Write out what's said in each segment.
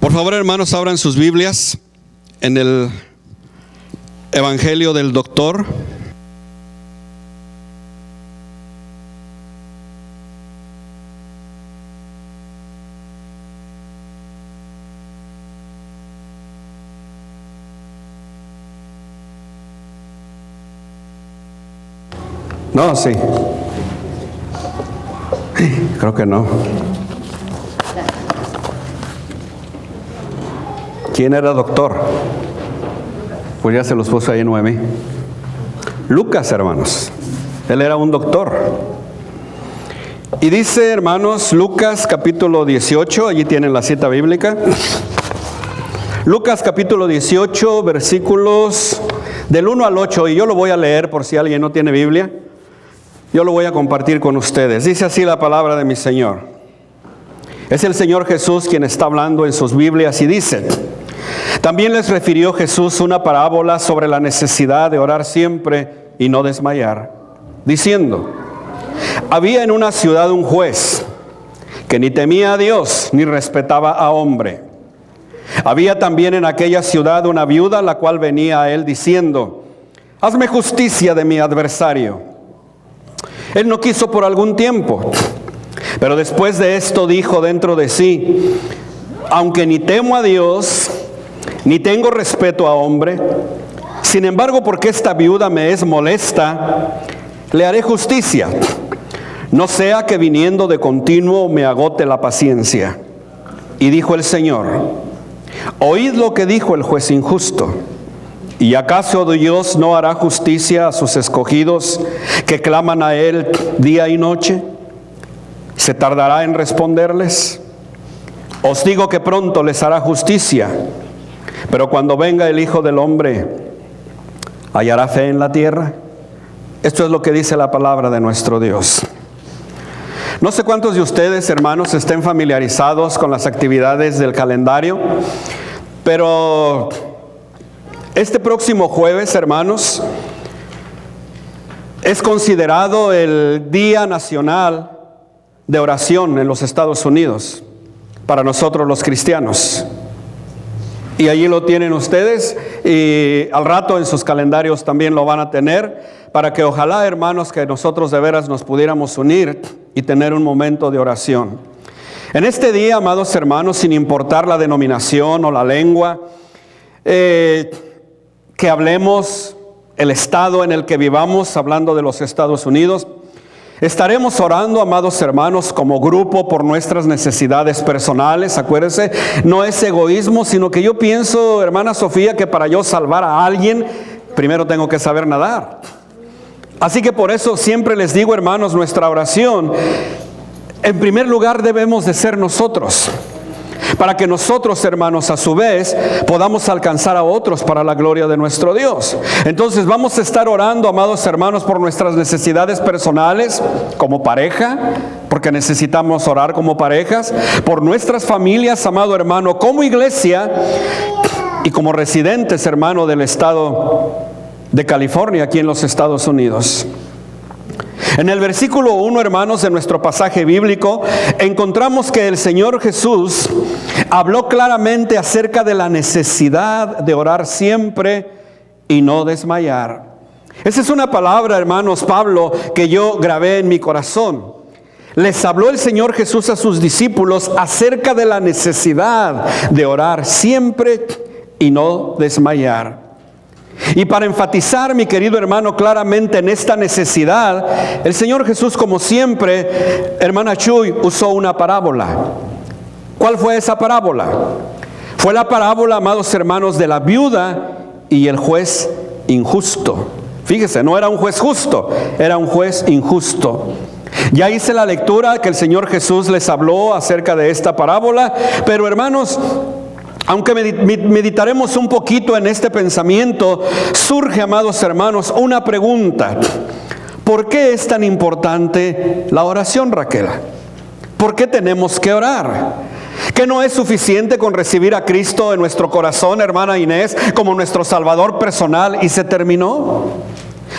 Por favor, hermanos, abran sus Biblias en el Evangelio del Doctor. No, sí. Creo que no. ¿Quién era doctor? Pues ya se los puso ahí Noemí. Lucas, hermanos. Él era un doctor. Y dice, hermanos, Lucas capítulo 18, allí tienen la cita bíblica. Lucas capítulo 18, versículos del 1 al 8, y yo lo voy a leer por si alguien no tiene Biblia. Yo lo voy a compartir con ustedes. Dice así la palabra de mi Señor. Es el Señor Jesús quien está hablando en sus Biblias y dice: también les refirió Jesús una parábola sobre la necesidad de orar siempre y no desmayar, diciendo: había en una ciudad un juez que ni temía a Dios ni respetaba a hombre. Había también en aquella ciudad una viuda, la cual venía a él diciendo: hazme justicia de mi adversario. Él no quiso por algún tiempo, pero después de esto dijo dentro de sí: aunque ni temo a Dios, ni tengo respeto a hombre, sin embargo, porque esta viuda me es molesta, le haré justicia, no sea que viniendo de continuo me agote la paciencia. Y dijo el Señor: oíd lo que dijo el juez injusto. ¿Y acaso Dios no hará justicia a sus escogidos que claman a Él día y noche? ¿Se tardará en responderles? Os digo que pronto les hará justicia. Pero cuando venga el Hijo del Hombre, ¿hallará fe en la tierra? Esto es lo que dice la palabra de nuestro Dios. No sé cuántos de ustedes, hermanos, estén familiarizados con las actividades del calendario, pero este próximo jueves, hermanos, es considerado el Día Nacional de Oración en los Estados Unidos, para nosotros los cristianos. Y allí lo tienen ustedes, y al rato en sus calendarios también lo van a tener, para que ojalá, hermanos, que nosotros de veras nos pudiéramos unir y tener un momento de oración. En este día, amados hermanos, sin importar la denominación o la lengua, que hablemos el estado en el que vivamos, hablando de los Estados Unidos, estaremos orando, amados hermanos, como grupo por nuestras necesidades personales. Acuérdense, no es egoísmo, sino que yo pienso, hermana Sofía, que para yo salvar a alguien, primero tengo que saber nadar. Así que por eso siempre les digo, hermanos, nuestra oración, en primer lugar debemos de ser nosotros, para que nosotros, hermanos, a su vez, podamos alcanzar a otros para la gloria de nuestro Dios. Entonces vamos a estar orando, amados hermanos, por nuestras necesidades personales, como pareja, porque necesitamos orar como parejas, por nuestras familias, amado hermano, como iglesia, y como residentes, hermano, del estado de California, aquí en los Estados Unidos. En el versículo 1, hermanos, de nuestro pasaje bíblico, encontramos que el Señor Jesús habló claramente acerca de la necesidad de orar siempre y no desmayar. Esa es una palabra, hermanos, Pablo, que yo grabé en mi corazón. Les habló el Señor Jesús a sus discípulos acerca de la necesidad de orar siempre y no desmayar. Y para enfatizar, mi querido hermano, claramente en esta necesidad, el Señor Jesús, como siempre, hermana Chuy, usó una parábola. ¿Cuál fue esa parábola? Fue la parábola, amados hermanos, de la viuda y el juez injusto. Fíjese, no era un juez justo, era un juez injusto. Ya hice la lectura que el Señor Jesús les habló acerca de esta parábola, pero hermanos, aunque meditaremos un poquito en este pensamiento, surge, amados hermanos, una pregunta. ¿Por qué es tan importante la oración, Raquel? ¿Por qué tenemos que orar? ¿Que no es suficiente con recibir a Cristo en nuestro corazón, hermana Inés, como nuestro Salvador personal y se terminó?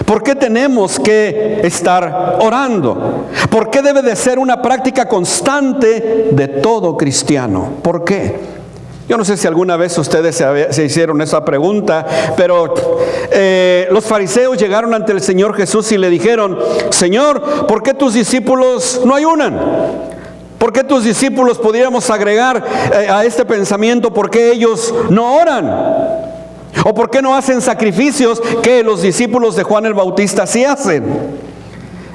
¿Por qué tenemos que estar orando? ¿Por qué debe de ser una práctica constante de todo cristiano? ¿Por qué? Yo no sé si alguna vez ustedes se hicieron esa pregunta, pero los fariseos llegaron ante el Señor Jesús y le dijeron: Señor, ¿por qué tus discípulos no ayunan? ¿Por qué tus discípulos, pudiéramos agregar a este pensamiento, por qué ellos no oran? ¿O por qué no hacen sacrificios que los discípulos de Juan el Bautista sí hacen?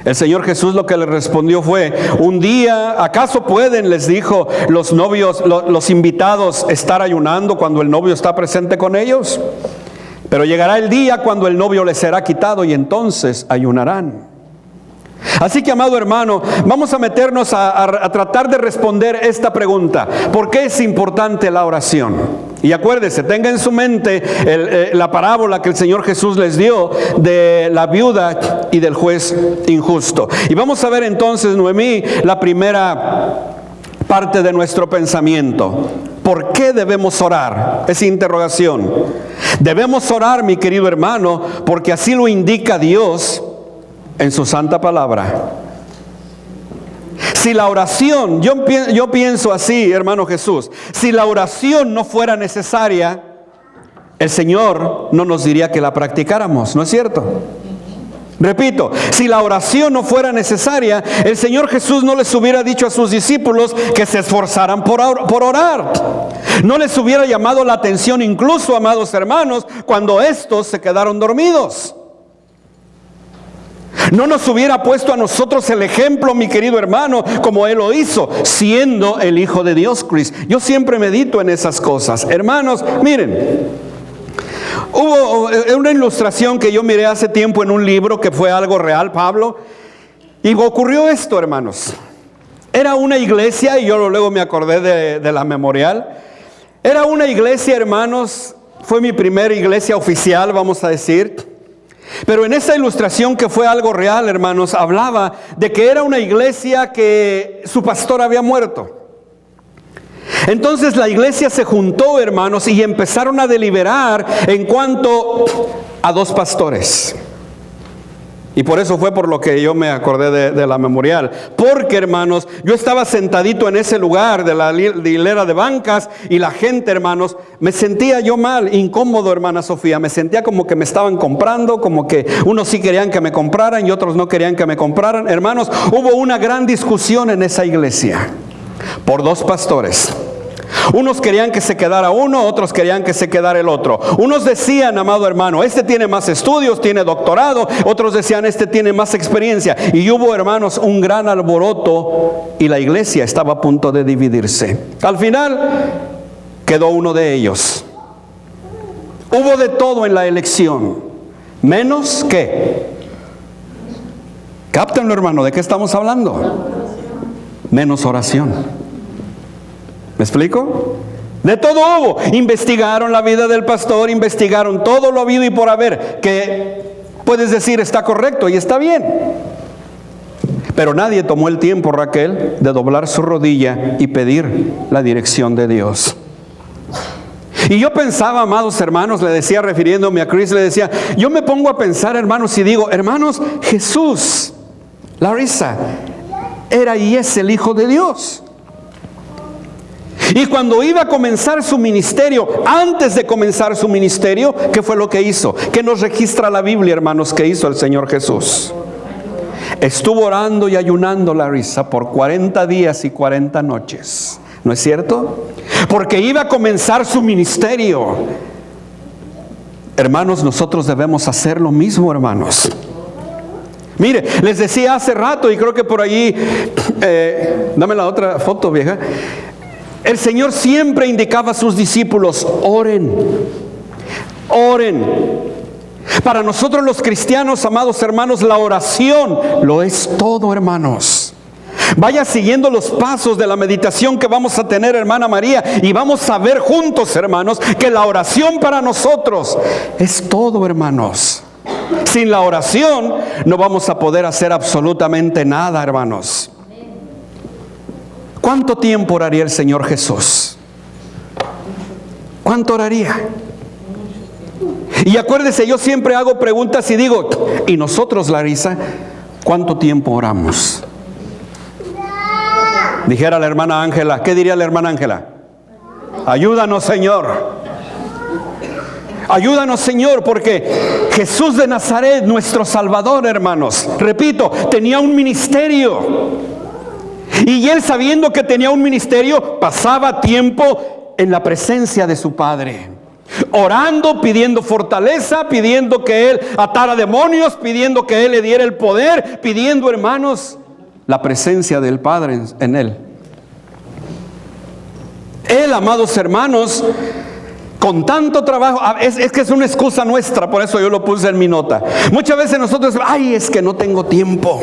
El Señor Jesús lo que le respondió fue: un día, ¿acaso pueden, les dijo, los novios, los invitados, estar ayunando cuando el novio está presente con ellos? Pero llegará el día cuando el novio les será quitado y entonces ayunarán. Así que, amado hermano, vamos a meternos a tratar de responder esta pregunta: ¿por qué es importante la oración? Y acuérdese, tenga en su mente la parábola que el Señor Jesús les dio de la viuda y del juez injusto. Y vamos a ver entonces, Noemí, la primera parte de nuestro pensamiento. ¿Por qué debemos orar? Es interrogación. Debemos orar, mi querido hermano, porque así lo indica Dios en su santa palabra. Si la oración, yo pienso así, hermano Jesús, si la oración no fuera necesaria, el Señor no nos diría que la practicáramos, ¿no es cierto? Repito, si la oración no fuera necesaria, el Señor Jesús no les hubiera dicho a sus discípulos que se esforzaran por orar. No les hubiera llamado la atención, incluso, amados hermanos, cuando estos se quedaron dormidos. No nos hubiera puesto a nosotros el ejemplo, mi querido hermano, como Él lo hizo, siendo el Hijo de Dios, Cristo. Yo siempre medito en esas cosas. Hermanos, miren, hubo una ilustración que yo miré hace tiempo en un libro que fue algo real, Pablo, y ocurrió esto, hermanos. Era una iglesia, y yo luego me acordé de la memorial. Era una iglesia, hermanos, fue mi primera iglesia oficial, vamos a decir. Pero en esa ilustración, que fue algo real, hermanos, hablaba de que era una iglesia que su pastor había muerto. Entonces la iglesia se juntó, hermanos, y empezaron a deliberar en cuanto a dos pastores. Y por eso fue por lo que yo me acordé de la memorial. Porque, hermanos, yo estaba sentadito en ese lugar de la hilera de bancas, y la gente, hermanos, me sentía yo mal, incómodo, hermana Sofía. Me sentía como que me estaban comprando, como que unos sí querían que me compraran y otros no querían que me compraran. Hermanos, hubo una gran discusión en esa iglesia por dos pastores. Unos querían que se quedara uno, otros querían que se quedara el otro. Unos decían, amado hermano, este tiene más estudios, tiene doctorado. Otros decían, este tiene más experiencia. Y hubo, hermanos, un gran alboroto, y la iglesia estaba a punto de dividirse. Al final quedó uno de ellos. Hubo de todo en la elección, menos que, cáptenlo, hermano, ¿de qué estamos hablando? Menos oración. ¿Me explico? De todo hubo. Investigaron la vida del pastor, investigaron todo lo habido y por haber, que puedes decir está correcto y está bien. Pero nadie tomó el tiempo, Raquel, de doblar su rodilla y pedir la dirección de Dios. Y yo pensaba, amados hermanos, le decía, refiriéndome a Chris, le decía, yo me pongo a pensar, hermanos, y digo, hermanos, Jesús, Larissa, era y es el Hijo de Dios. Y cuando iba a comenzar su ministerio, antes de comenzar su ministerio, ¿qué fue lo que hizo? ¿Qué nos registra la Biblia, hermanos, que hizo el Señor Jesús? Estuvo orando y ayunando, Larissa, por 40 días y 40 noches. ¿No es cierto? Porque iba a comenzar su ministerio. Hermanos, nosotros debemos hacer lo mismo, hermanos. Mire, les decía hace rato, y creo que por allí, dame la otra foto, vieja. El Señor siempre indicaba a sus discípulos, oren, oren. Para nosotros los cristianos, amados hermanos, la oración lo es todo, hermanos. Vaya siguiendo los pasos de la meditación que vamos a tener, hermana María, y vamos a ver juntos, hermanos, que la oración para nosotros es todo, hermanos. Sin la oración no vamos a poder hacer absolutamente nada, hermanos. ¿Cuánto tiempo oraría el Señor Jesús? ¿Cuánto oraría? Y acuérdese, yo siempre hago preguntas y digo, ¿y nosotros, Larissa, cuánto tiempo oramos? Dijera la hermana Ángela, ¿qué diría la hermana Ángela? Ayúdanos, Señor. Ayúdanos, Señor, porque Jesús de Nazaret, nuestro Salvador, hermanos, repito, tenía un ministerio. Y él, sabiendo que tenía un ministerio, pasaba tiempo en la presencia de su Padre, orando, pidiendo fortaleza, pidiendo que él atara demonios, pidiendo que él le diera el poder, pidiendo, hermanos, la presencia del Padre en él. Él, amados hermanos, con tanto trabajo, es que es una excusa nuestra, por eso yo lo puse en mi nota. Muchas veces nosotros decimos, ay, es que no tengo tiempo.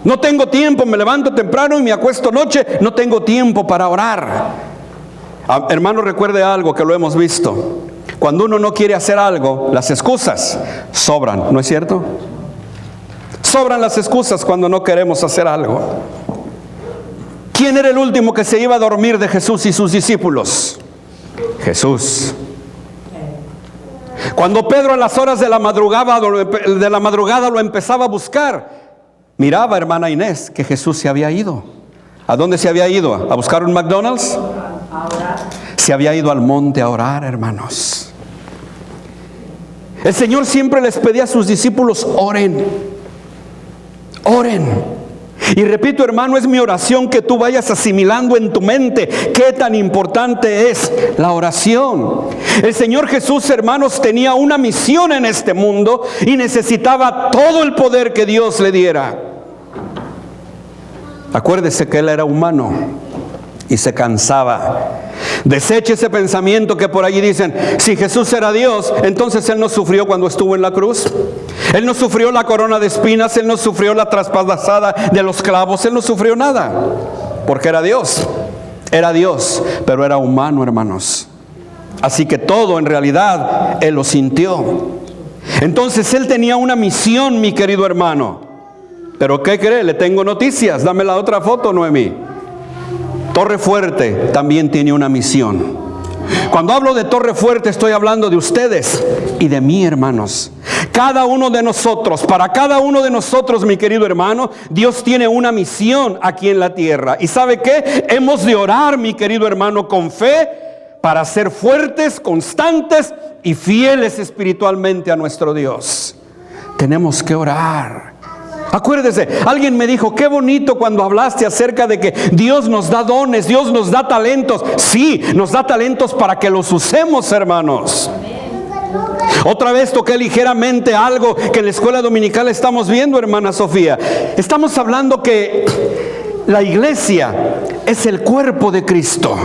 No tengo tiempo, me levanto temprano y me acuesto noche, no tengo tiempo para orar. Hermano, recuerde algo que lo hemos visto. Cuando uno no quiere hacer algo, las excusas sobran, ¿no es cierto? Sobran las excusas cuando no queremos hacer algo. ¿Quién era el último que se iba a dormir de Jesús y sus discípulos? Jesús. Cuando Pedro a las horas de la madrugada lo empezaba a buscar, miraba, hermana Inés, que Jesús se había ido. ¿A dónde se había ido? ¿A buscar un McDonald's? Se había ido al monte a orar, hermanos. El Señor siempre les pedía a sus discípulos, oren, oren. Y repito, hermano, es mi oración que tú vayas asimilando en tu mente qué tan importante es la oración. El Señor Jesús, hermanos, tenía una misión en este mundo y necesitaba todo el poder que Dios le diera. Acuérdese que Él era humano y se cansaba. Deseche ese pensamiento que por allí dicen, si Jesús era Dios, entonces Él no sufrió cuando estuvo en la cruz. Él no sufrió la corona de espinas, Él no sufrió la traspasada de los clavos, Él no sufrió nada, porque era Dios, pero era humano, hermanos. Así que todo en realidad Él lo sintió. Entonces Él tenía una misión, mi querido hermano. Pero ¿qué cree? Le tengo noticias. Dame la otra foto, Noemí. Torre Fuerte también tiene una misión. Cuando hablo de Torre Fuerte estoy hablando de ustedes y de mí, hermanos. Cada uno de nosotros, para cada uno de nosotros, mi querido hermano, Dios tiene una misión aquí en la tierra. ¿Y sabe qué? Hemos de orar, mi querido hermano, con fe para ser fuertes, constantes y fieles espiritualmente a nuestro Dios. Tenemos que orar. Acuérdese, alguien me dijo, qué bonito cuando hablaste acerca de que Dios nos da dones, Dios nos da talentos. Sí, nos da talentos para que los usemos, hermanos. Otra vez toqué ligeramente algo que en la escuela dominical estamos viendo, hermana Sofía. Estamos hablando que la iglesia es el cuerpo de Cristo.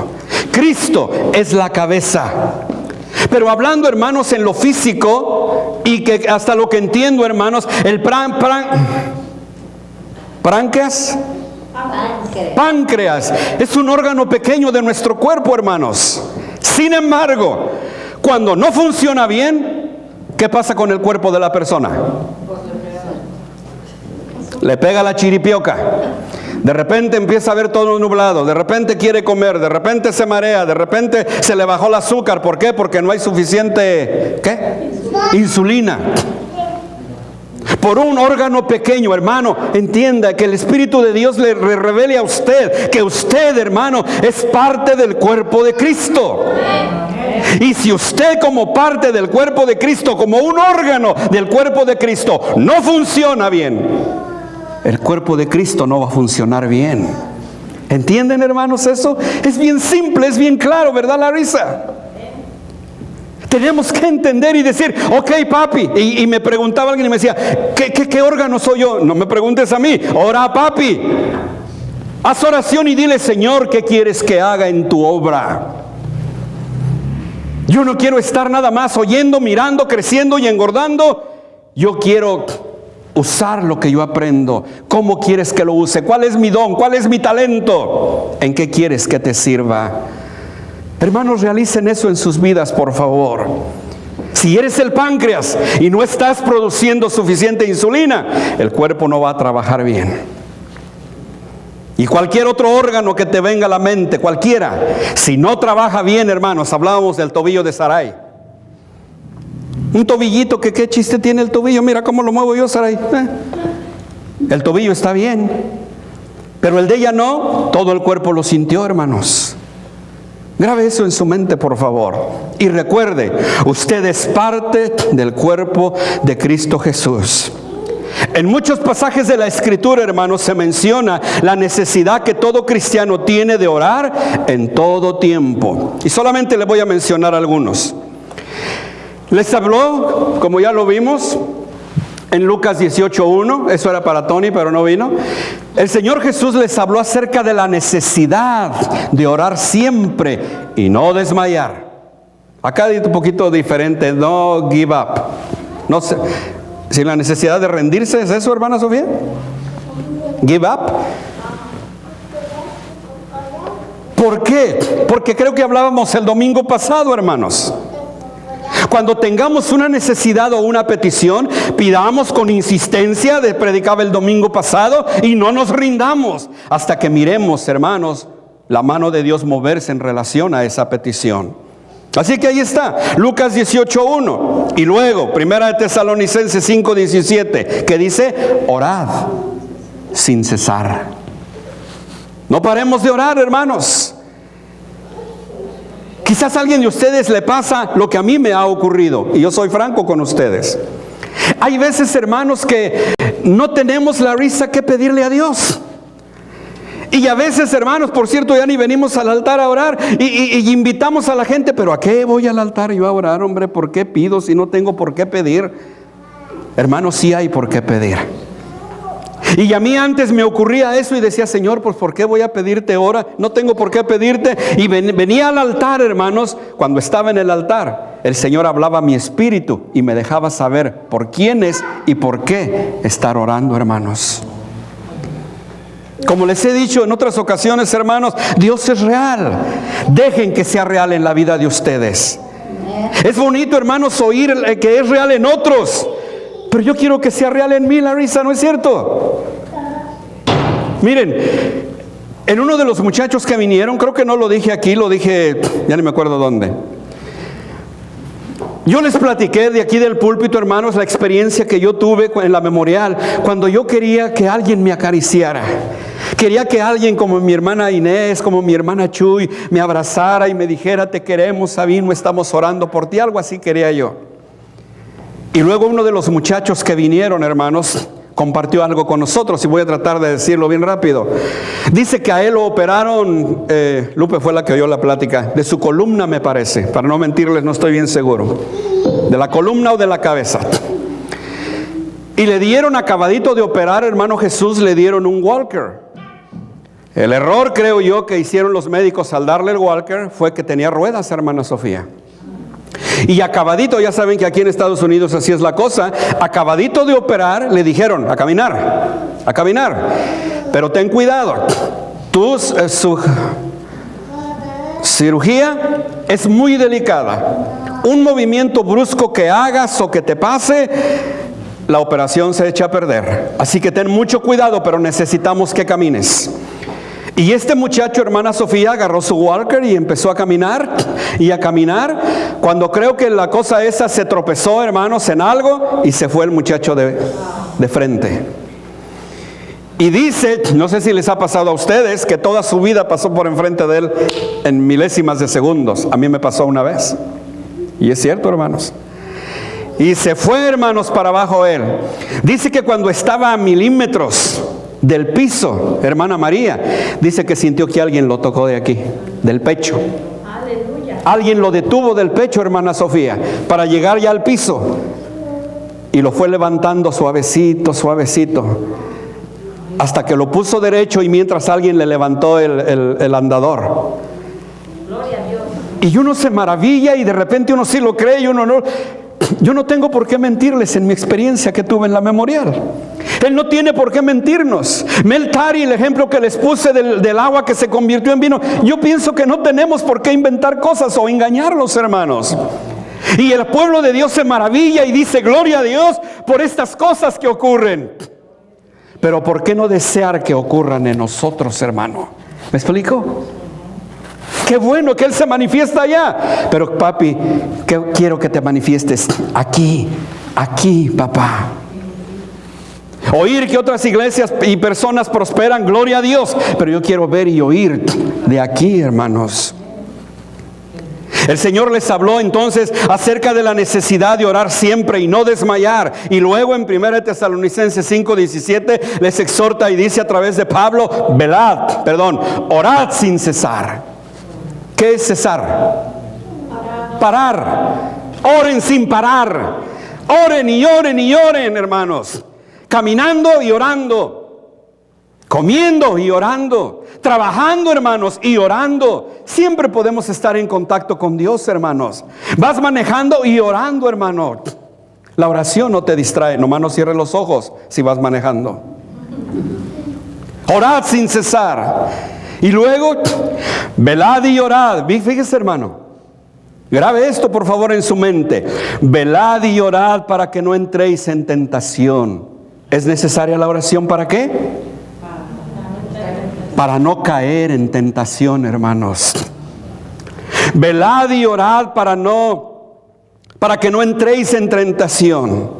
Cristo es la cabeza. Pero hablando, hermanos, en lo físico, y que hasta lo que entiendo, hermanos, el páncreas es un órgano pequeño de nuestro cuerpo, hermanos. Sin embargo, cuando no funciona bien, ¿qué pasa con el cuerpo de la persona? Le pega la chiripioca. De repente empieza a ver todo nublado, de repente quiere comer, de repente se marea, de repente se le bajó el azúcar. ¿Por qué? Porque no hay suficiente, ¿qué? Insulina. Por un órgano pequeño, hermano, entienda que el Espíritu de Dios le revele a usted que usted, hermano, es parte del cuerpo de Cristo. Y si usted como parte del cuerpo de Cristo, como un órgano del cuerpo de Cristo, no funciona bien, el cuerpo de Cristo no va a funcionar bien. ¿Entienden, hermanos, eso? Es bien simple, es bien claro, ¿verdad, Larisa? Tenemos que entender y decir, ok, papi. Y me preguntaba alguien y me decía, ¿qué órgano soy yo? No me preguntes a mí, ora, papi. Haz oración y dile, Señor, ¿qué quieres que haga en tu obra? Yo no quiero estar nada más oyendo, mirando, creciendo y engordando. Yo quiero usar lo que yo aprendo. ¿Cómo quieres que lo use? ¿Cuál es mi don? ¿Cuál es mi talento? ¿En qué quieres que te sirva? Hermanos, realicen eso en sus vidas, por favor. Si eres el páncreas y no estás produciendo suficiente insulina, el cuerpo no va a trabajar bien. Y cualquier otro órgano que te venga a la mente, cualquiera, si no trabaja bien, hermanos, hablábamos del tobillo de Sarai. Un tobillito, que qué chiste tiene el tobillo, mira cómo lo muevo yo, Sarai. El tobillo está bien, pero el de ella no, todo el cuerpo lo sintió, hermanos. Grabe eso en su mente, por favor. Y recuerde, usted es parte del cuerpo de Cristo Jesús. En muchos pasajes de la Escritura, hermanos, se menciona la necesidad que todo cristiano tiene de orar en todo tiempo. Y solamente le voy a mencionar algunos. Les habló, como ya lo vimos, en Lucas 18:1, eso era para Tony, pero no vino. El Señor Jesús les habló acerca de la necesidad de orar siempre y no desmayar. Acá dice un poquito diferente, no give up. No sé, sin la necesidad de rendirse, ¿es eso, hermana Sofía? Give up. ¿Por qué? Porque creo que hablábamos el domingo pasado, hermanos. Cuando tengamos una necesidad o una petición, pidamos con insistencia, predicaba el domingo pasado, y no nos rindamos hasta que miremos, hermanos, la mano de Dios moverse en relación a esa petición. Así que ahí está, Lucas 18:1, y luego, 1 de Tesalonicenses 5:17, que dice, orad sin cesar. No paremos de orar, hermanos. Quizás a alguien de ustedes le pasa lo que a mí me ha ocurrido, y yo soy franco con ustedes. Hay veces, hermanos, que no tenemos la risa que pedirle a Dios. Y a veces, hermanos, por cierto, ya ni venimos al altar a orar y invitamos a la gente, pero ¿a qué voy al altar yo a orar, hombre? ¿Por qué pido si no tengo por qué pedir? Hermanos, sí hay por qué pedir. Y a mí antes me ocurría eso y decía, Señor, pues ¿por qué voy a pedirte ahora? No tengo por qué pedirte. Y venía al altar, hermanos. Cuando estaba en el altar, el Señor hablaba a mi espíritu y me dejaba saber por quiénes y por qué estar orando, hermanos. Como les he dicho en otras ocasiones, hermanos, Dios es real. Dejen que sea real en la vida de ustedes. Es bonito, hermanos, oír que es real en otros, pero yo quiero que sea real en mí, Larissa, ¿no es cierto? Miren, en uno de los muchachos que vinieron, creo que no lo dije aquí, lo dije, ya ni me acuerdo dónde. Yo les platiqué de aquí del púlpito, hermanos, la experiencia que yo tuve en la memorial, cuando yo quería que alguien me acariciara. Quería que alguien como mi hermana Inés, como mi hermana Chuy, me abrazara y me dijera, te queremos, Sabino, estamos orando por ti, algo así quería yo. Y luego uno de los muchachos que vinieron, hermanos, compartió algo con nosotros, y voy a tratar de decirlo bien rápido. Dice que a él lo operaron, Lupe fue la que oyó la plática, de su columna, me parece, para no mentirles, no estoy bien seguro, de la columna o de la cabeza. Y le dieron, acabadito de operar, hermano Jesús, le dieron un walker. El error, creo yo, que hicieron los médicos al darle el walker fue que tenía ruedas, hermana Sofía. Y acabadito, ya saben que aquí en Estados Unidos así es la cosa, acabadito de operar, le dijeron, a caminar, pero ten cuidado, su cirugía es muy delicada, un movimiento brusco que hagas o que te pase, la operación se echa a perder, así que ten mucho cuidado, pero necesitamos que camines. Y este muchacho, hermana Sofía, agarró su walker y empezó a caminar y a caminar. Cuando creo que la cosa esa se tropezó, hermanos, en algo, y se fue el muchacho de frente. Y dice, no sé si les ha pasado a ustedes, que toda su vida pasó por enfrente de él en milésimas de segundos. A mí me pasó una vez. Y es cierto, hermanos. Y se fue, hermanos, para abajo él. Dice que cuando estaba a milímetros del piso, hermana María, dice que sintió que alguien lo tocó de aquí, del pecho. Aleluya. Alguien lo detuvo del pecho, hermana Sofía, para llegar ya al piso. Y lo fue levantando suavecito, suavecito, hasta que lo puso derecho, y mientras alguien le levantó el andador. Gloria a Dios. Y uno se maravilla, y de repente uno sí lo cree y uno no. Yo no tengo por qué mentirles en mi experiencia que tuve en la memorial. Él no tiene por qué mentirnos. Mel Tari, el ejemplo que les puse del agua que se convirtió en vino, yo pienso que no tenemos por qué inventar cosas o engañarlos, hermanos. Y el pueblo de Dios se maravilla y dice, gloria a Dios por estas cosas que ocurren. Pero ¿por qué no desear que ocurran en nosotros, hermano? ¿Me explico? Qué bueno que Él se manifiesta allá, pero papi, quiero que te manifiestes aquí, papá. Oír que otras iglesias y personas prosperan, gloria a Dios, pero yo quiero ver y oír de aquí, hermanos. El Señor les habló entonces acerca de la necesidad de orar siempre y no desmayar. Y luego en 1 Tesalonicenses 5:17 les exhorta y dice a través de Pablo, orad sin cesar. ¿Qué es cesar? Parar. Oren sin parar. Oren y oren y oren, hermanos. Caminando y orando. Comiendo y orando, trabajando, hermanos, y orando. Siempre podemos estar en contacto con Dios, hermanos. Vas manejando y orando, hermano. La oración no te distrae, nomás no cierres los ojos si vas manejando. Orad sin cesar. Y luego, velad y orad. Fíjese, hermano, grabe esto por favor en su mente. Velad y orad para que no entréis en tentación. ¿Es necesaria la oración para qué? Para no caer en tentación, hermanos. Velad y orad para que no entréis en tentación.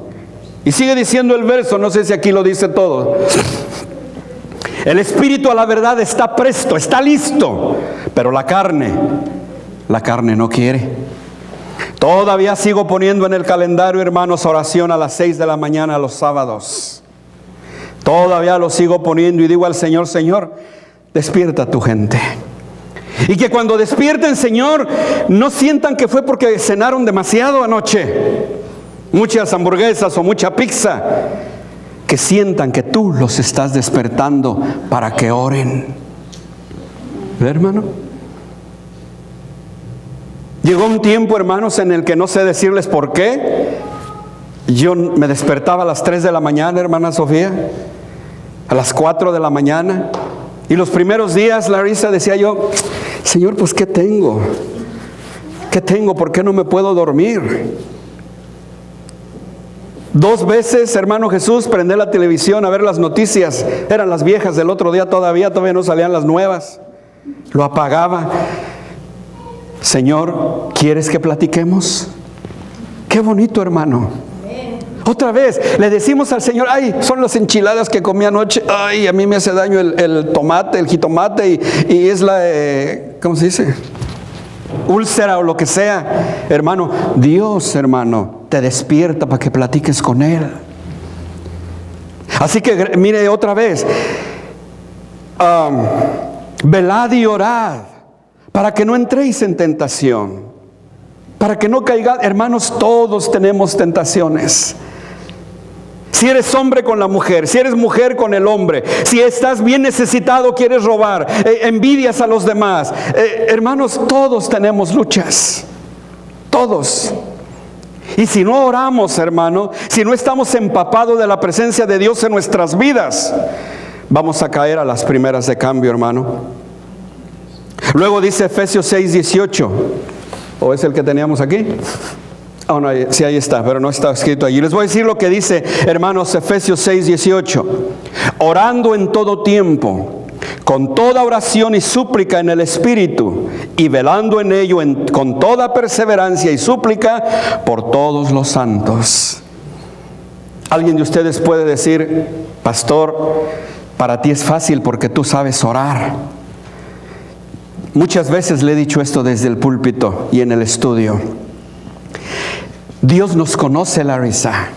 Y sigue diciendo el verso, no sé si aquí lo dice todo. El espíritu a la verdad está presto, está listo, pero la carne no quiere. Todavía sigo poniendo en el calendario, hermanos, oración a las 6 de la mañana los sábados. Todavía lo sigo poniendo y digo al Señor, Señor, despierta a tu gente. Y que cuando despierten, Señor, no sientan que fue porque cenaron demasiado anoche, muchas hamburguesas o mucha pizza. Que sientan que tú los estás despertando para que oren. ¿Ve, hermano? Llegó un tiempo, hermanos, en el que no sé decirles por qué. Yo me despertaba a las 3 de la mañana, hermana Sofía, a las 4 de la mañana. Y los primeros días, Larissa, decía yo, Señor, pues ¿qué tengo? ¿Qué tengo? ¿Por qué no me puedo dormir? 2 veces, hermano Jesús, prendí la televisión a ver las noticias. Eran las viejas del otro día todavía no salían las nuevas. Lo apagaba. Señor, ¿quieres que platiquemos? Qué bonito, hermano. Otra vez le decimos al Señor, ay, son las enchiladas que comí anoche, ay, a mí me hace daño el tomate, el jitomate y es la, ¿cómo se dice? Úlcera o lo que sea. Hermano, Dios, hermano, te despierta para que platiques con Él. Así que mire otra vez, velad y orad para que no entréis en tentación, para que no caigáis. Hermanos, todos tenemos tentaciones. Si eres hombre con la mujer, si eres mujer con el hombre, si estás bien necesitado, quieres robar, envidias a los demás. Hermanos, todos tenemos luchas. Todos. Y si no oramos, hermano, si no estamos empapados de la presencia de Dios en nuestras vidas, vamos a caer a las primeras de cambio, hermano. Luego dice Efesios 6:18. ¿O es el que teníamos aquí? Oh, no, sí, ahí está, pero no está escrito allí. Les voy a decir lo que dice, hermanos, Efesios 6:18. Orando en todo tiempo, con toda oración y súplica en el Espíritu, y velando en ello con toda perseverancia y súplica por todos los santos. Alguien de ustedes puede decir, pastor, para ti es fácil porque tú sabes orar. Muchas veces le he dicho esto desde el púlpito y en el estudio. Dios nos conoce, Larissa.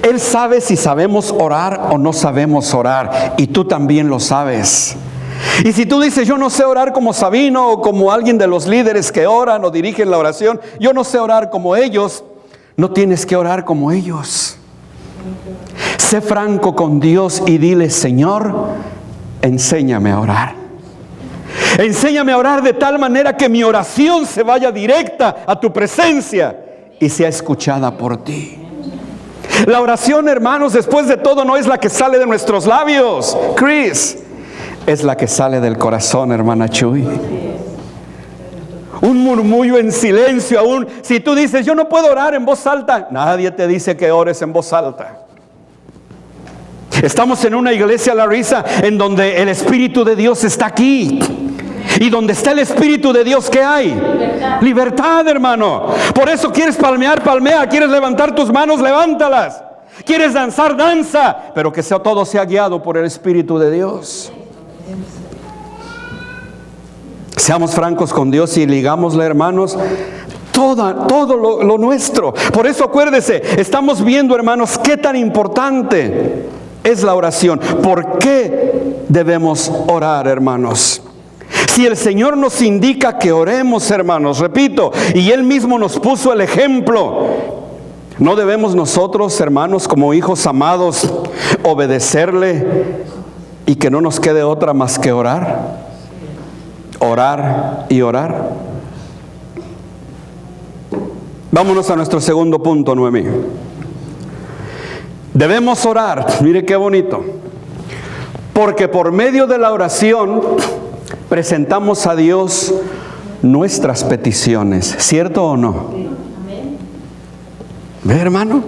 Él sabe si sabemos orar o no sabemos orar, y tú también lo sabes. Y si tú dices, yo no sé orar como Sabino o como alguien de los líderes que oran o dirigen la oración, yo no sé orar como ellos, no tienes que orar como ellos. Sé franco con Dios y dile, Señor, enséñame a orar. Enséñame a orar de tal manera que mi oración se vaya directa a tu presencia y sea escuchada por ti. La oración, hermanos, después de todo no es la que sale de nuestros labios, Chris, es la que sale del corazón, hermana Chuy. Un murmullo en silencio, aún si tú dices, yo no puedo orar en voz alta, nadie te dice que ores en voz alta. Estamos en una iglesia, Larissa, en donde el Espíritu de Dios está aquí. Y donde está el Espíritu de Dios, ¿qué hay? Libertad. Libertad, hermano. Por eso quieres palmear, palmea. Quieres levantar tus manos, levántalas. Quieres danzar, danza. Pero que todo sea guiado por el Espíritu de Dios. Seamos francos con Dios y ligámosle, hermanos, todo lo nuestro. Por eso acuérdese, estamos viendo, hermanos, qué tan importante es la oración. ¿Por qué debemos orar, hermanos? Si el Señor nos indica que oremos, hermanos, repito, y Él mismo nos puso el ejemplo, ¿no debemos nosotros, hermanos, como hijos amados, obedecerle y que no nos quede otra más que orar? Orar y orar. Vámonos a nuestro segundo punto, Noemí. Debemos orar, mire qué bonito, porque por medio de la oración presentamos a Dios nuestras peticiones, ¿cierto o no? ¿Ve, hermano?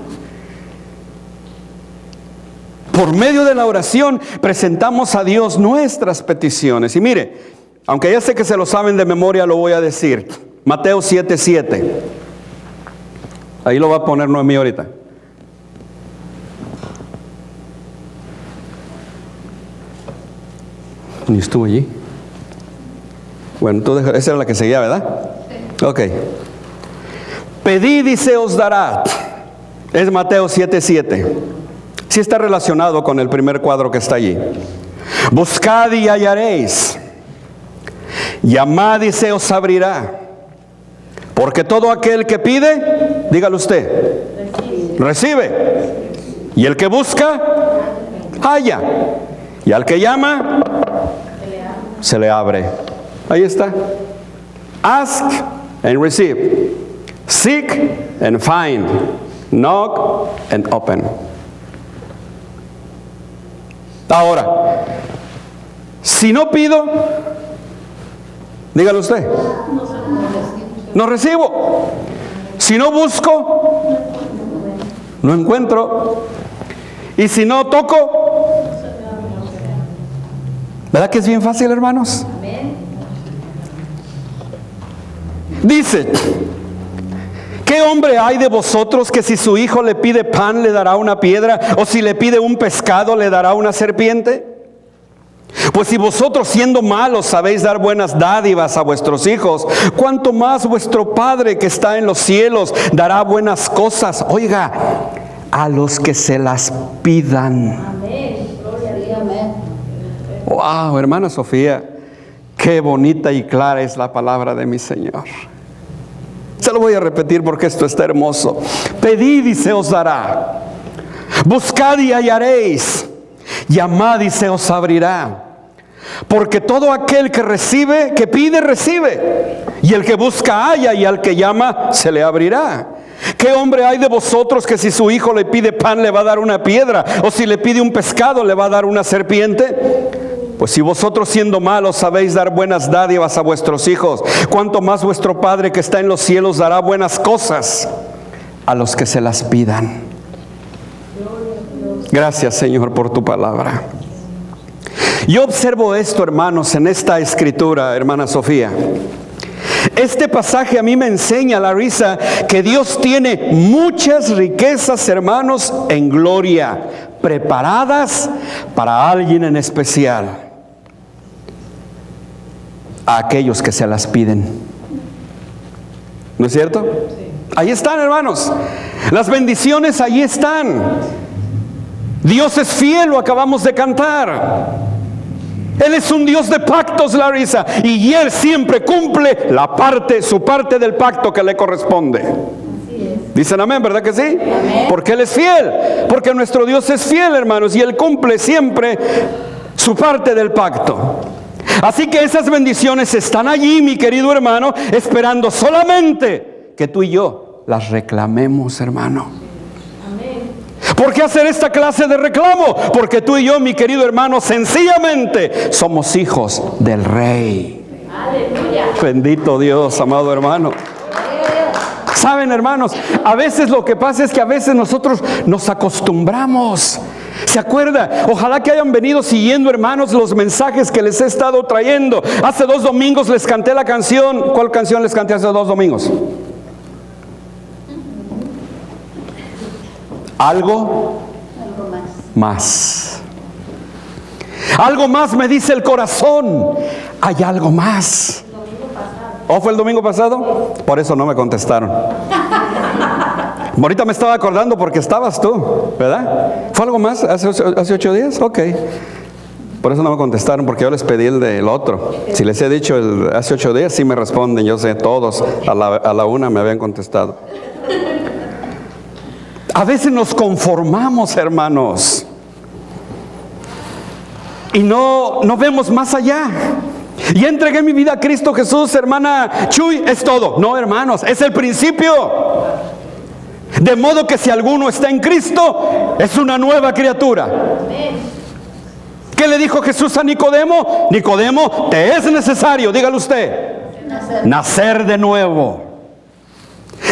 Por medio de la oración presentamos a Dios nuestras peticiones. Y mire, aunque ya sé que se lo saben de memoria, lo voy a decir. Mateo 7:7. Ahí lo va a poner Noemí ahorita. ¿Ni estuvo allí? Bueno, tú esa era la que seguía, ¿verdad? Ok. Pedid y se os dará. Es Mateo 7:7. Sí está relacionado con el primer cuadro que está allí. Buscad y hallaréis. Llamad y se os abrirá. Porque todo aquel que pide, dígalo usted, recibe. Y el que busca, halla. Y al que llama, se le abre. Ahí está. Ask and receive. Seek and find. Knock and open. Ahora, si no pido, dígalo usted, no recibo. Si no busco, no encuentro. Y si no toco, ¿verdad que es bien fácil, hermanos? Dice, ¿qué hombre hay de vosotros que si su hijo le pide pan le dará una piedra? ¿O si le pide un pescado le dará una serpiente? Pues si vosotros siendo malos sabéis dar buenas dádivas a vuestros hijos, ¿cuánto más vuestro Padre que está en los cielos dará buenas cosas? Oiga, a los que se las pidan. Amén. Gloria a Dios. Amén. Wow, hermana Sofía, qué bonita y clara es la palabra de mi Señor. Se lo voy a repetir porque esto está hermoso. Pedid y se os dará. Buscad y hallaréis. Llamad y se os abrirá. Porque todo aquel que recibe, que pide, recibe. Y el que busca, halla. Y al que llama, se le abrirá. ¿Qué hombre hay de vosotros que si su hijo le pide pan le va a dar una piedra? ¿O si le pide un pescado le va a dar una serpiente? Pues si vosotros siendo malos sabéis dar buenas dádivas a vuestros hijos, ¿cuánto más vuestro Padre que está en los cielos dará buenas cosas a los que se las pidan? Gracias, Señor, por tu palabra. Yo observo esto, hermanos, en esta escritura, hermana Sofía. Este pasaje a mí me enseña, Larisa, que Dios tiene muchas riquezas, hermanos, en gloria, preparadas para alguien en especial. A aquellos que se las piden. ¿No es cierto? Sí. Ahí están, hermanos. Las bendiciones ahí están. Dios es fiel, lo acabamos de cantar. Él es un Dios de pactos, Larisa, y Él siempre cumple su parte del pacto que le corresponde. Así es. Dicen amén, ¿verdad que sí? Amén. Porque Él es fiel, porque nuestro Dios es fiel, hermanos, y Él cumple siempre su parte del pacto. Así que esas bendiciones están allí, mi querido hermano, esperando solamente que tú y yo las reclamemos, hermano. Amén. ¿Por qué hacer esta clase de reclamo? Porque tú y yo, mi querido hermano, sencillamente somos hijos del Rey. Aleluya. Bendito Dios, amado hermano. Saben, hermanos, a veces lo que pasa es que a veces nosotros nos acostumbramos. ¿Se acuerda? Ojalá que hayan venido siguiendo, hermanos, los mensajes que les he estado trayendo. Hace 2 domingos les canté la canción. ¿Cuál canción les canté hace 2 domingos? Algo más. Algo más me dice el corazón. Hay algo más. ¿O fue el domingo pasado? Por eso no me contestaron. Ahorita me estaba acordando porque estabas tú, ¿verdad? ¿Fue algo más hace 8 días? Ok. Por eso no me contestaron, porque yo les pedí el del otro. Si les he dicho hace 8 días, sí me responden. Yo sé, todos a la una me habían contestado. A veces nos conformamos, hermanos, y no vemos más allá. Y entregué mi vida a Cristo Jesús, hermana Chuy, es todo. No, hermanos, es el principio. De modo que si alguno está en Cristo, es una nueva criatura. ¿Qué le dijo Jesús a Nicodemo? Nicodemo, te es necesario, dígalo usted, nacer de nuevo.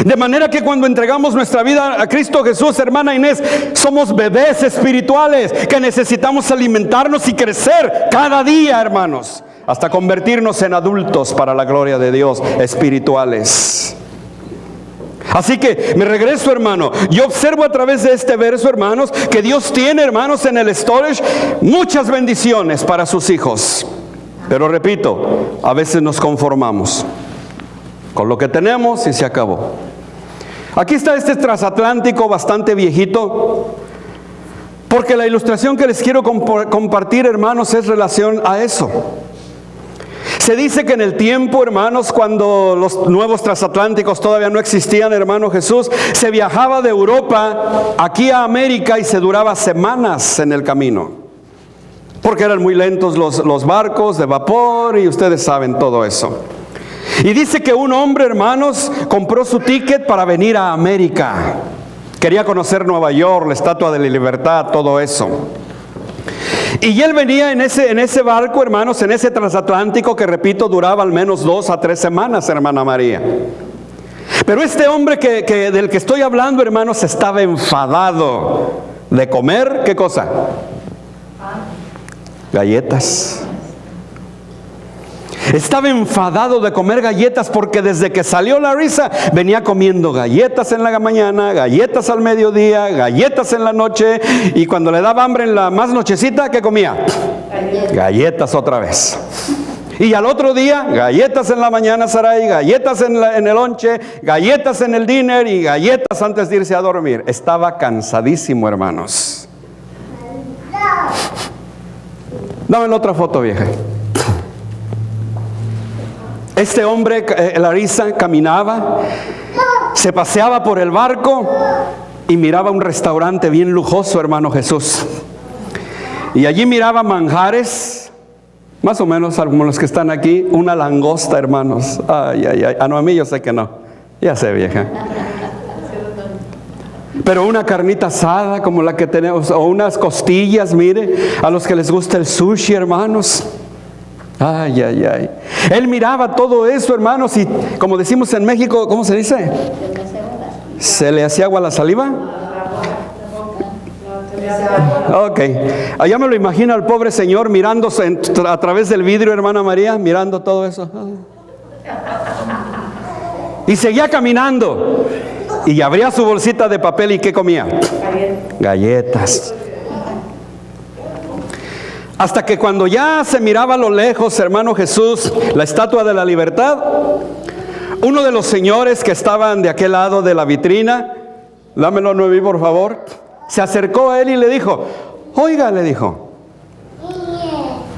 De manera que cuando entregamos nuestra vida a Cristo Jesús, hermana Inés, somos bebés espirituales que necesitamos alimentarnos y crecer cada día, hermanos, hasta convertirnos en adultos para la gloria de Dios, espirituales. Así que me regreso, hermano. Yo observo a través de este verso, hermanos, que Dios tiene, hermanos, en el storage muchas bendiciones para sus hijos. Pero repito, a veces nos conformamos con lo que tenemos y se acabó. Aquí está este transatlántico bastante viejito, porque la ilustración que les quiero compartir, hermanos, es relación a eso. Se dice que en el tiempo, hermanos, cuando los nuevos transatlánticos todavía no existían, hermano Jesús, se viajaba de Europa aquí a América y se duraba semanas en el camino, porque eran muy lentos los barcos de vapor y ustedes saben todo eso. Y dice que un hombre, hermanos, compró su ticket para venir a América. Quería conocer Nueva York, la Estatua de la Libertad, todo eso. Y él venía en ese barco, hermanos, en ese transatlántico que, repito, duraba al menos 2 a 3 semanas, hermana María. Pero este hombre del que estoy hablando, hermanos, estaba enfadado de comer, ¿qué cosa? Galletas. Estaba enfadado de comer galletas porque desde que salió la risa venía comiendo galletas en la mañana, galletas al mediodía, galletas en la noche, y cuando le daba hambre en la más nochecita, ¿qué comía? Galletas otra vez. Y al otro día, galletas en la mañana, Saray, galletas en el lonche, galletas en el dinner y galletas antes de irse a dormir. Estaba cansadísimo, hermanos. Dame la otra foto, vieja. Este hombre, Larisa, caminaba, se paseaba por el barco y miraba un restaurante bien lujoso, hermano Jesús. Y allí miraba manjares, más o menos como los que están aquí, una langosta, hermanos. Ay, ay, ay. Ah, no, a mí yo sé que no. Ya sé, vieja. Pero una carnita asada como la que tenemos, o unas costillas, mire, a los que les gusta el sushi, hermanos. Ay, ay, ay. Él miraba todo eso, hermanos, y como decimos en México, ¿cómo se dice? ¿Se le hacía agua a la saliva? Ok. Allá me lo imagino al pobre señor mirándose a través del vidrio, hermana María, mirando todo eso. Y seguía caminando. Y abría su bolsita de papel y ¿qué comía? Galletas. Hasta que cuando ya se miraba a lo lejos, hermano Jesús, la Estatua de la Libertad, uno de los señores que estaban de aquel lado de la vitrina, dámelo Noemí por favor, se acercó a él y le dijo, oiga, le dijo,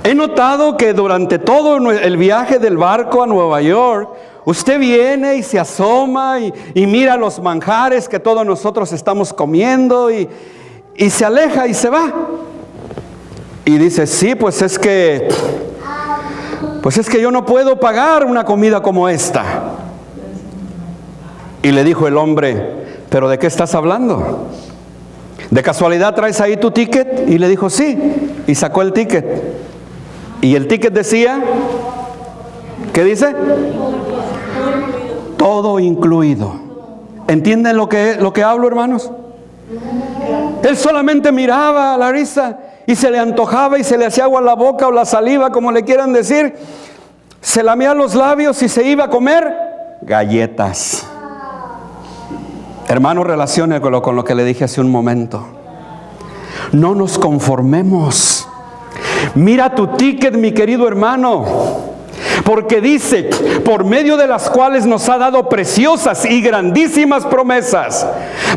he notado que durante todo el viaje del barco a Nueva York, usted viene y se asoma y mira los manjares que todos nosotros estamos comiendo y se aleja y se va. Y dice, sí, pues es que yo no puedo pagar una comida como esta. Y le dijo el hombre, ¿pero de qué estás hablando? ¿De casualidad traes ahí tu ticket? Y le dijo, sí. Y sacó el ticket. Y el ticket decía, ¿qué dice? Todo incluido. ¿Entienden lo que hablo, hermanos? Él solamente miraba a Larisa y se le antojaba y se le hacía agua a la boca o la saliva, como le quieran decir. Se lamía los labios y se iba a comer galletas. Hermano, relaciónelo con lo que le dije hace un momento. No nos conformemos. Mira tu ticket, mi querido hermano. Porque dice, por medio de las cuales nos ha dado preciosas y grandísimas promesas,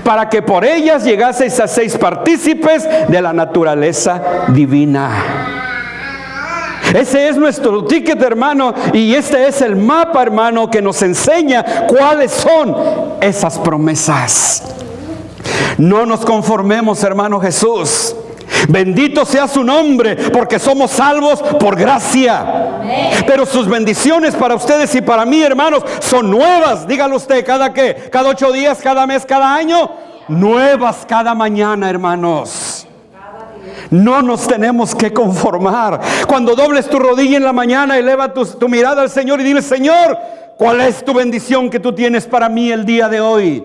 para que por ellas llegaseis a ser partícipes de la naturaleza divina. Ese es nuestro ticket, hermano, y este es el mapa, hermano, que nos enseña cuáles son esas promesas. No nos conformemos, hermano Jesús. Bendito sea su nombre, porque somos salvos por gracia. Pero sus bendiciones para ustedes y para mí, hermanos, son nuevas. Dígalo usted, ¿cada 8 días, cada mes, cada año? Nuevas cada mañana, hermanos. No nos tenemos que conformar. Cuando dobles tu rodilla en la mañana, eleva tu mirada al Señor y dile: Señor, ¿cuál es tu bendición que tú tienes para mí el día de hoy?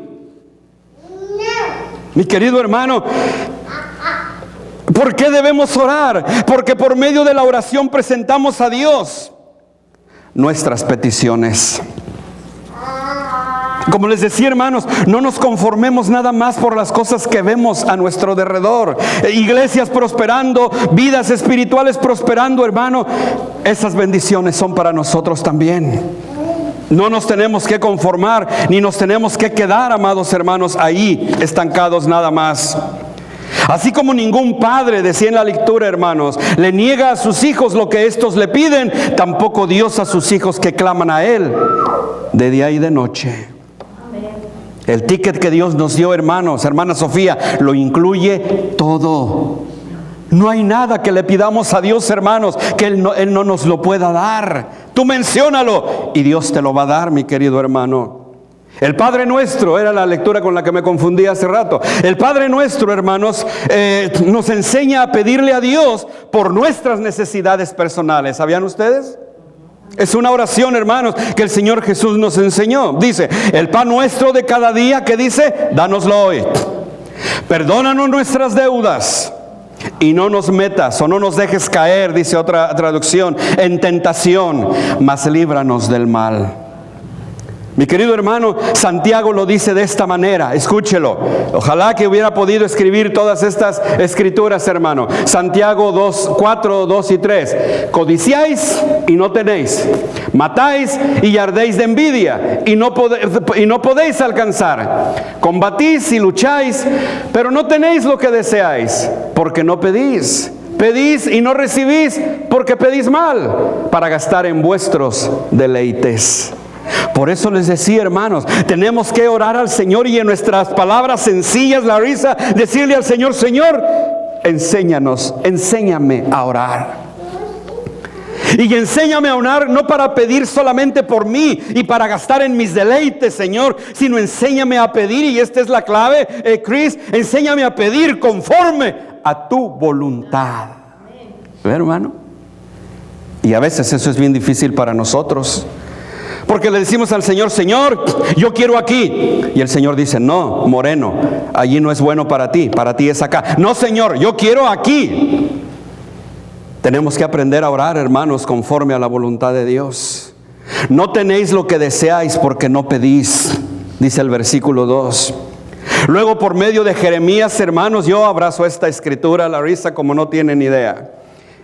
Mi querido hermano, ¿por qué debemos orar? Porque por medio de la oración presentamos a Dios nuestras peticiones. Como les decía, hermanos, no nos conformemos nada más por las cosas que vemos a nuestro derredor. Iglesias prosperando, vidas espirituales prosperando, hermano. Esas bendiciones son para nosotros también. No nos tenemos que conformar, ni nos tenemos que quedar, amados hermanos, ahí estancados nada más. Así como ningún padre, decía en la lectura, hermanos, le niega a sus hijos lo que estos le piden, tampoco Dios a sus hijos que claman a Él de día y de noche. El ticket que Dios nos dio, hermanos, hermana Sofía, lo incluye todo. No hay nada que le pidamos a Dios, hermanos, que Él no nos lo pueda dar. Tú menciónalo y Dios te lo va a dar, mi querido hermano. El Padre Nuestro, era la lectura con la que me confundí hace rato. El Padre Nuestro, hermanos, nos enseña a pedirle a Dios por nuestras necesidades personales. ¿Sabían ustedes? Es una oración, hermanos, que el Señor Jesús nos enseñó. Dice: el pan nuestro de cada día, ¿qué dice? Dánoslo hoy. Perdónanos nuestras deudas y no nos metas o no nos dejes caer, dice otra traducción, en tentación, mas líbranos del mal. Mi querido hermano, Santiago lo dice de esta manera, escúchelo. Ojalá que hubiera podido escribir todas estas escrituras, hermano. Santiago 2, 4, 2 y 3. Codiciáis y no tenéis. Matáis y ardéis de envidia y no podéis alcanzar. Combatís y lucháis, pero no tenéis lo que deseáis, porque no pedís. Pedís y no recibís, porque pedís mal, para gastar en vuestros deleites. Por eso les decía, hermanos, tenemos que orar al Señor y en nuestras palabras sencillas, Larissa, decirle al Señor: Señor, enséñame a orar. Y enséñame a orar no para pedir solamente por mí y para gastar en mis deleites, Señor, sino enséñame a pedir, y esta es la clave, Chris, enséñame a pedir conforme a tu voluntad. ¿Ve, hermano? Y a veces eso es bien difícil para nosotros. Porque le decimos al Señor: Señor, yo quiero aquí. Y el Señor dice: no, moreno, allí no es bueno para ti es acá. No, Señor, yo quiero aquí. Tenemos que aprender a orar, hermanos, conforme a la voluntad de Dios. No tenéis lo que deseáis porque no pedís, dice el versículo 2. Luego, por medio de Jeremías, hermanos, yo abrazo esta escritura, Larissa, como no tienen idea.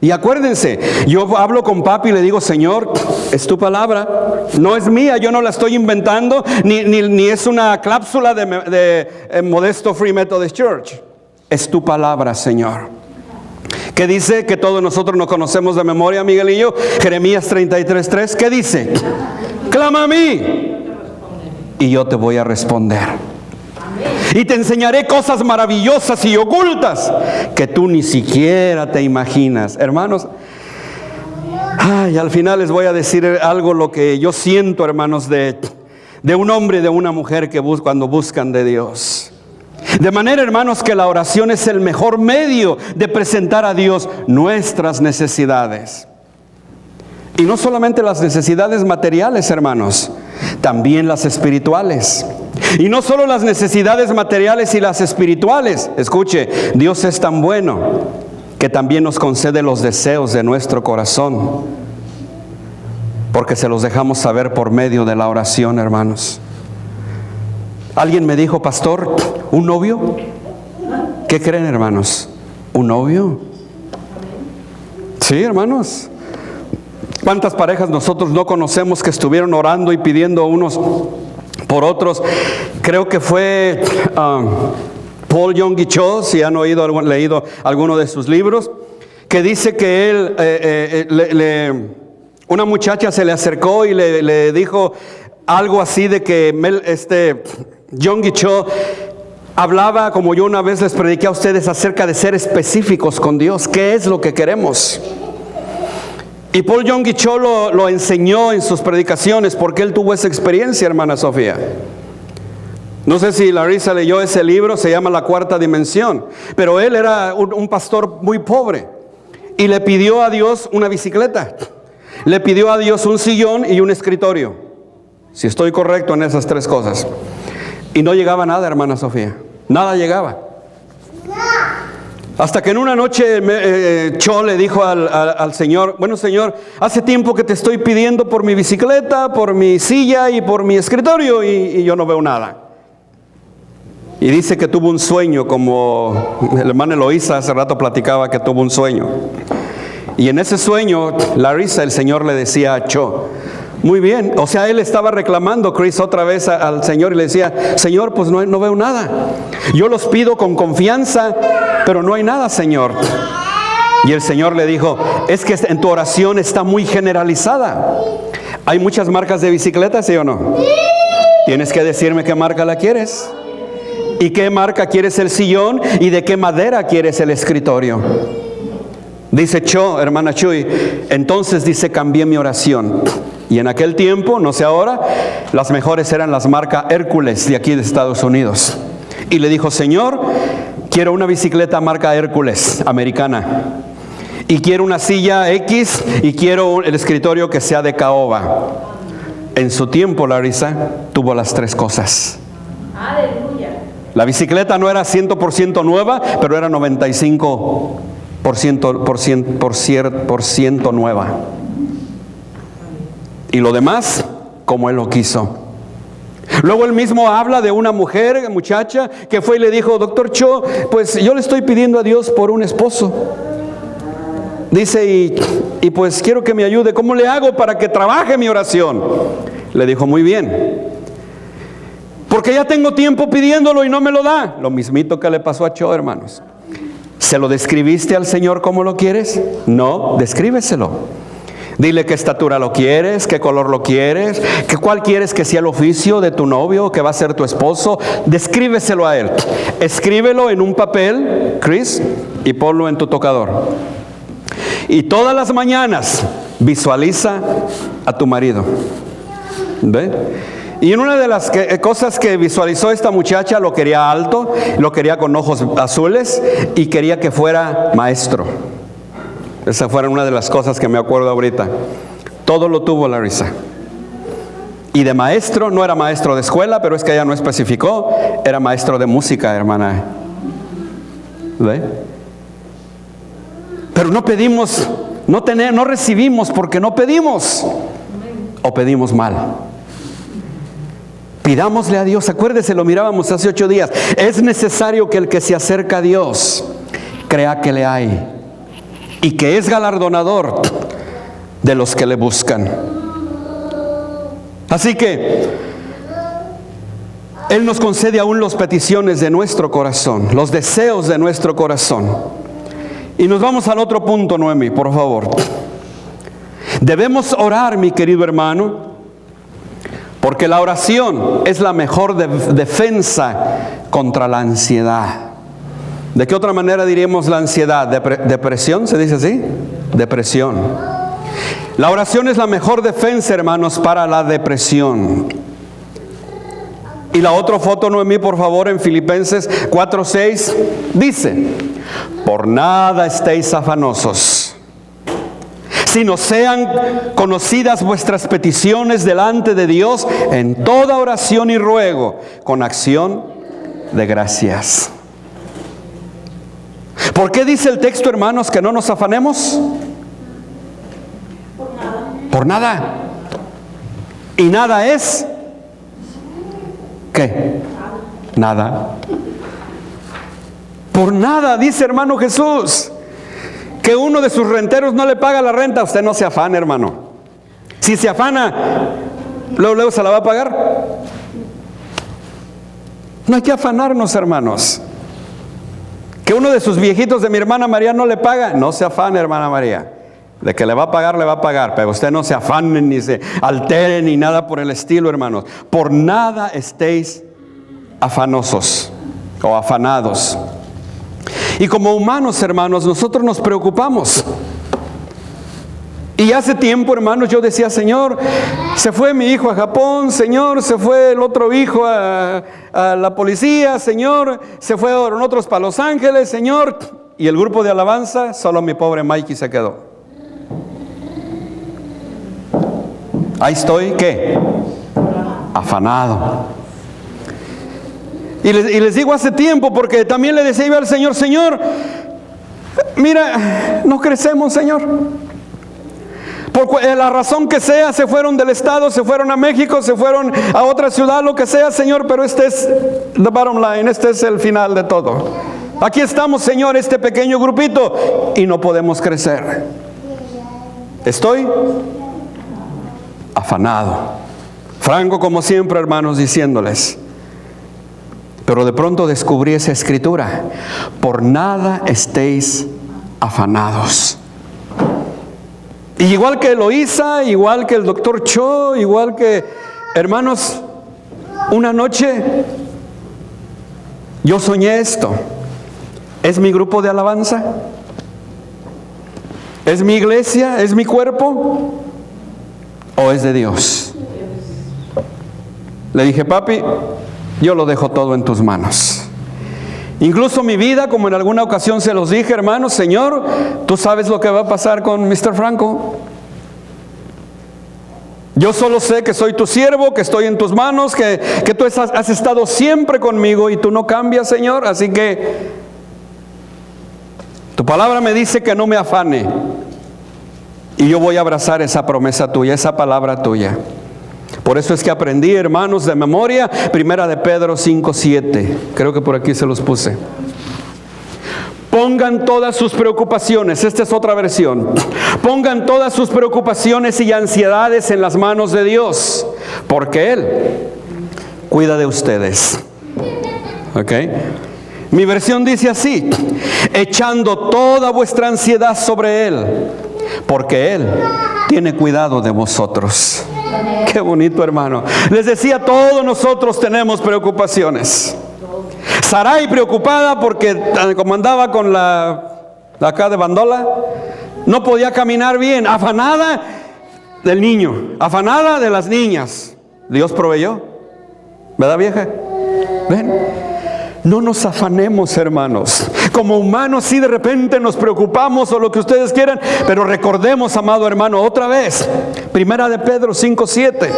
Y acuérdense, yo hablo con papi y le digo: Señor, es tu palabra, no es mía, yo no la estoy inventando, ni es una cláusula de Modesto Free Methodist Church. Es tu palabra, Señor. ¿Qué dice? Que todos nosotros nos conocemos de memoria, Miguel y yo. Jeremías 33:3, ¿qué dice? Clama a mí y yo te voy a responder. Y te enseñaré cosas maravillosas y ocultas que tú ni siquiera te imaginas. Hermanos, al final les voy a decir algo, lo que yo siento, hermanos, de un hombre y de una mujer que cuando buscan de Dios. De manera, hermanos, que la oración es el mejor medio de presentar a Dios nuestras necesidades. Y no solamente las necesidades materiales, hermanos, también las espirituales. Y no solo las necesidades materiales y las espirituales. Escuche, Dios es tan bueno que también nos concede los deseos de nuestro corazón, porque se los dejamos saber por medio de la oración, hermanos. Alguien me dijo: pastor, ¿un novio? ¿Qué creen, hermanos? ¿Un novio? Sí, hermanos. ¿Cuántas parejas nosotros no conocemos que estuvieron orando y pidiendo unos por otros? Creo que fue Paul Yonggi Cho, si han leído alguno de sus libros, que dice que él, una muchacha se le acercó y le dijo algo así de que Yonggi Cho hablaba, como yo una vez les prediqué a ustedes, acerca de ser específicos con Dios. ¿Qué es lo que queremos? Y Paul Yonggi Cho lo enseñó en sus predicaciones porque él tuvo esa experiencia, hermana Sofía. No sé si Larissa leyó ese libro, se llama La Cuarta Dimensión. Pero él era un pastor muy pobre y le pidió a Dios una bicicleta. Le pidió a Dios un sillón y un escritorio. Si estoy correcto en esas tres cosas. Y no llegaba nada, hermana Sofía. Nada llegaba. Hasta que en una noche Cho le dijo al Señor: bueno, Señor, hace tiempo que te estoy pidiendo por mi bicicleta, por mi silla y por mi escritorio y yo no veo nada. Y dice que tuvo un sueño, como el hermano Eloísa hace rato platicaba que tuvo un sueño. Y en ese sueño, Larissa, el Señor le decía a Cho: muy bien, o sea, él estaba reclamando, Chris, otra vez al Señor y le decía: Señor, pues no veo nada. Yo los pido con confianza, pero no hay nada, Señor. Y el Señor le dijo: es que en tu oración está muy generalizada. Hay muchas marcas de bicicleta, ¿sí o no? Tienes que decirme qué marca la quieres. ¿Y qué marca quieres el sillón? ¿Y de qué madera quieres el escritorio? Dice Cho, hermana Chuy, entonces dice, cambié mi oración. Y en aquel tiempo, no sé ahora, las mejores eran las marcas Hércules de aquí de Estados Unidos. Y le dijo: Señor, quiero una bicicleta marca Hércules, americana. Y quiero una silla X y quiero el escritorio que sea de caoba. En su tiempo, Larissa tuvo las tres cosas. Aleluya. La bicicleta no era 100% nueva, pero era 95% nueva. Y lo demás, como él lo quiso. Luego él mismo habla de una muchacha, que fue y le dijo: doctor Cho, pues yo le estoy pidiendo a Dios por un esposo. Dice, y pues quiero que me ayude. ¿Cómo le hago para que trabaje mi oración? Le dijo: muy bien. Porque ya tengo tiempo pidiéndolo y no me lo da. Lo mismito que le pasó a Cho, hermanos. ¿Se lo describiste al Señor como lo quieres? No, descríbeselo. Dile qué estatura lo quieres, qué color lo quieres, cuál quieres que sea el oficio de tu novio, que va a ser tu esposo. Descríbeselo a él. Escríbelo en un papel, Chris, y ponlo en tu tocador. Y todas las mañanas visualiza a tu marido. ¿Ve? Y en una de las cosas que visualizó esta muchacha, lo quería alto, lo quería con ojos azules y quería que fuera maestro. Esa fue una de las cosas que me acuerdo ahorita. Todo lo tuvo Larissa. Y de maestro, no era maestro de escuela, pero es que ella no especificó, era maestro de música, hermana. ¿Ve? Pero no pedimos, no recibimos porque no pedimos. O pedimos mal. Pidámosle a Dios. Acuérdese, lo mirábamos hace 8 días. Es necesario que el que se acerca a Dios crea que le hay y que es galardonador de los que le buscan. Así que Él nos concede aún las peticiones de nuestro corazón, los deseos de nuestro corazón. Y nos vamos al otro punto, Noemi, por favor. Debemos orar, mi querido hermano, porque la oración es la mejor defensa contra la ansiedad. ¿De qué otra manera diríamos la ansiedad? ¿Depresión? ¿Se dice así? Depresión. La oración es la mejor defensa, hermanos, para la depresión. Y la otra foto, Noemí, por favor, en Filipenses 4:6, dice: por nada estéis afanosos, sino sean conocidas vuestras peticiones delante de Dios en toda oración y ruego, con acción de gracias. ¿Por qué dice el texto, hermanos, que no nos afanemos? Por nada. ¿Y nada es? ¿Qué? Nada. Por nada, dice hermano Jesús. Que uno de sus renteros no le paga la renta, usted no se afane, hermano. Si se afana, luego se la va a pagar. No hay que afanarnos, hermanos. Que uno de sus viejitos de mi hermana María no le paga, no se afane, hermana María. De que le va a pagar, pero usted no se afanen, ni se alteren, ni nada por el estilo, hermanos. Por nada estéis afanosos o afanados. Y como humanos, hermanos, nosotros nos preocupamos. Y hace tiempo, hermanos, yo decía, Señor, se fue mi hijo a Japón, Señor, se fue el otro hijo a la policía, Señor, se fueron otros para Los Ángeles, Señor. Y el grupo de alabanza, solo mi pobre Mikey se quedó. Ahí estoy, ¿qué? Afanado. Y les digo hace tiempo, porque también le decía yo al Señor, Señor, mira, no crecemos, Señor. Por la razón que sea, se fueron del estado, se fueron a México, se fueron a otra ciudad, lo que sea, Señor, pero este es the bottom line, este es el final de todo. Aquí estamos, Señor, este pequeño grupito, y no podemos crecer. Estoy afanado. Franco, como siempre, hermanos, diciéndoles. Pero de pronto descubrí esa escritura: por nada estéis afanados. Y igual que Eloísa, igual que el doctor Cho, igual que, hermanos, una noche yo soñé esto. ¿Es mi grupo de alabanza? ¿Es mi iglesia? ¿Es mi cuerpo? ¿O es de Dios? Le dije, papi, yo lo dejo todo en tus manos. Incluso mi vida, como en alguna ocasión se los dije, hermanos, Señor, tú sabes lo que va a pasar con Mr. Franco. Yo solo sé que soy tu siervo, que estoy en tus manos, que tú has estado siempre conmigo y tú no cambias, Señor. Así que tu palabra me dice que no me afane. Y yo voy a abrazar esa promesa tuya, esa palabra tuya. Por eso es que aprendí, hermanos, de memoria, 1 de Pedro 5:7. Creo que por aquí se los puse. Pongan todas sus preocupaciones, esta es otra versión. Pongan todas sus preocupaciones y ansiedades en las manos de Dios, porque Él cuida de ustedes. ¿Ok? Mi versión dice así: echando toda vuestra ansiedad sobre Él, porque Él tiene cuidado de vosotros. Qué bonito, hermano. Les decía, todos nosotros tenemos preocupaciones. Sarai preocupada porque como andaba con la acá de bandola, no podía caminar bien. Afanada del niño, afanada de las niñas. Dios proveyó, ¿verdad, vieja? Ven. No nos afanemos, hermanos. Como humanos sí de repente nos preocupamos o lo que ustedes quieran, pero recordemos, amado hermano, otra vez, 1 de Pedro 5:7.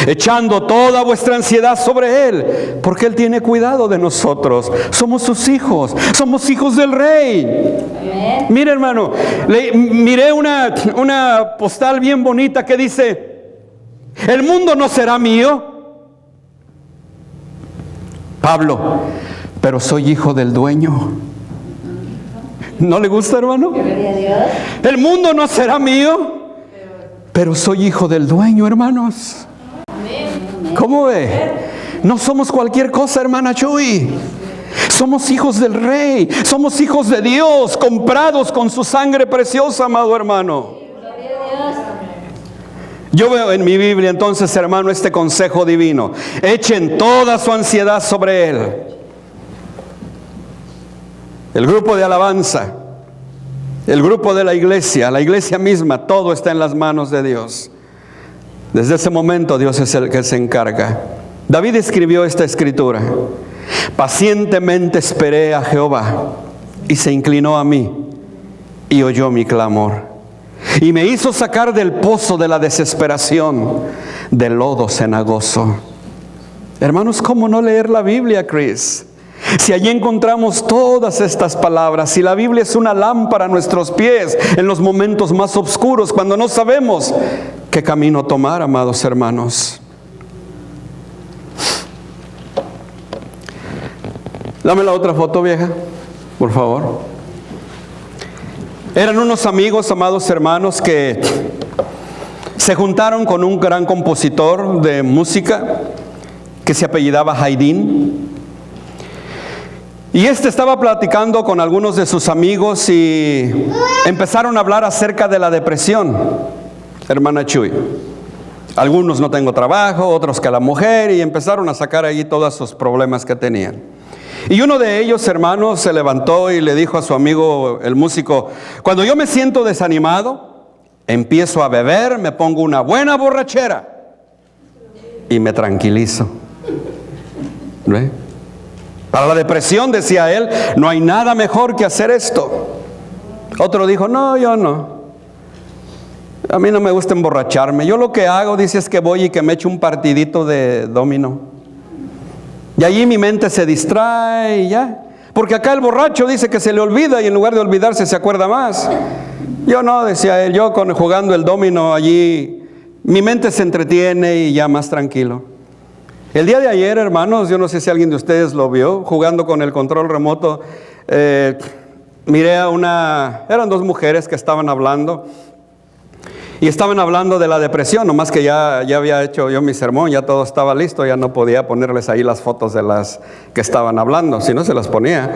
Echando toda vuestra ansiedad sobre Él, porque Él tiene cuidado de nosotros. Somos sus hijos, somos hijos del Rey. Mire, hermano, miré una postal bien bonita que dice: el mundo no será mío, Pablo, pero soy hijo del dueño. ¿No le gusta, hermano? El mundo no será mío, pero soy hijo del dueño, hermanos. ¿Cómo ve? No somos cualquier cosa, hermana Chuy. Somos hijos del Rey, somos hijos de Dios, comprados con su sangre preciosa, amado hermano. Yo veo en mi Biblia entonces, hermano, este consejo divino: echen toda su ansiedad sobre Él. El grupo de alabanza, el grupo de la iglesia misma, todo está en las manos de Dios. Desde ese momento Dios es el que se encarga. David escribió esta escritura: pacientemente esperé a Jehová, y se inclinó a mí, y oyó mi clamor, y me hizo sacar del pozo de la desesperación, del lodo cenagoso. Hermanos, ¿cómo no leer la Biblia, Chris? Si allí encontramos todas estas palabras, si la Biblia es una lámpara a nuestros pies en los momentos más oscuros, cuando no sabemos qué camino tomar, amados hermanos. Dame la otra foto, vieja, por favor. Eran unos amigos, amados hermanos, que Se juntaron con un gran compositor de música que se apellidaba Haydn. Y estaba platicando con algunos de sus amigos y empezaron a hablar acerca de la depresión, hermana Chuy. Algunos no tengo trabajo, otros que la mujer, y empezaron a sacar allí todos sus problemas que tenían. Y uno de ellos, hermanos, se levantó y le dijo a su amigo, el músico: cuando yo me siento desanimado, empiezo a beber, me pongo una buena borrachera y me tranquilizo. ¿Ve? Para la depresión, decía él, no hay nada mejor que hacer esto. Otro dijo: no, yo no. A mí no me gusta emborracharme. Yo lo que hago, dice, es que voy y que me echo un partidito de dominó. Y allí mi mente se distrae y ya. Porque acá el borracho dice que se le olvida y en lugar de olvidarse se acuerda más. Yo no, decía él, yo jugando el dominó allí, mi mente se entretiene y ya más tranquilo. El día de ayer, hermanos, yo no sé si alguien de ustedes lo vio, jugando con el control remoto, miré eran dos mujeres que estaban hablando, y estaban hablando de la depresión, nomás que ya había hecho yo mi sermón, ya todo estaba listo, ya no podía ponerles ahí las fotos de las que estaban hablando, si no se las ponía.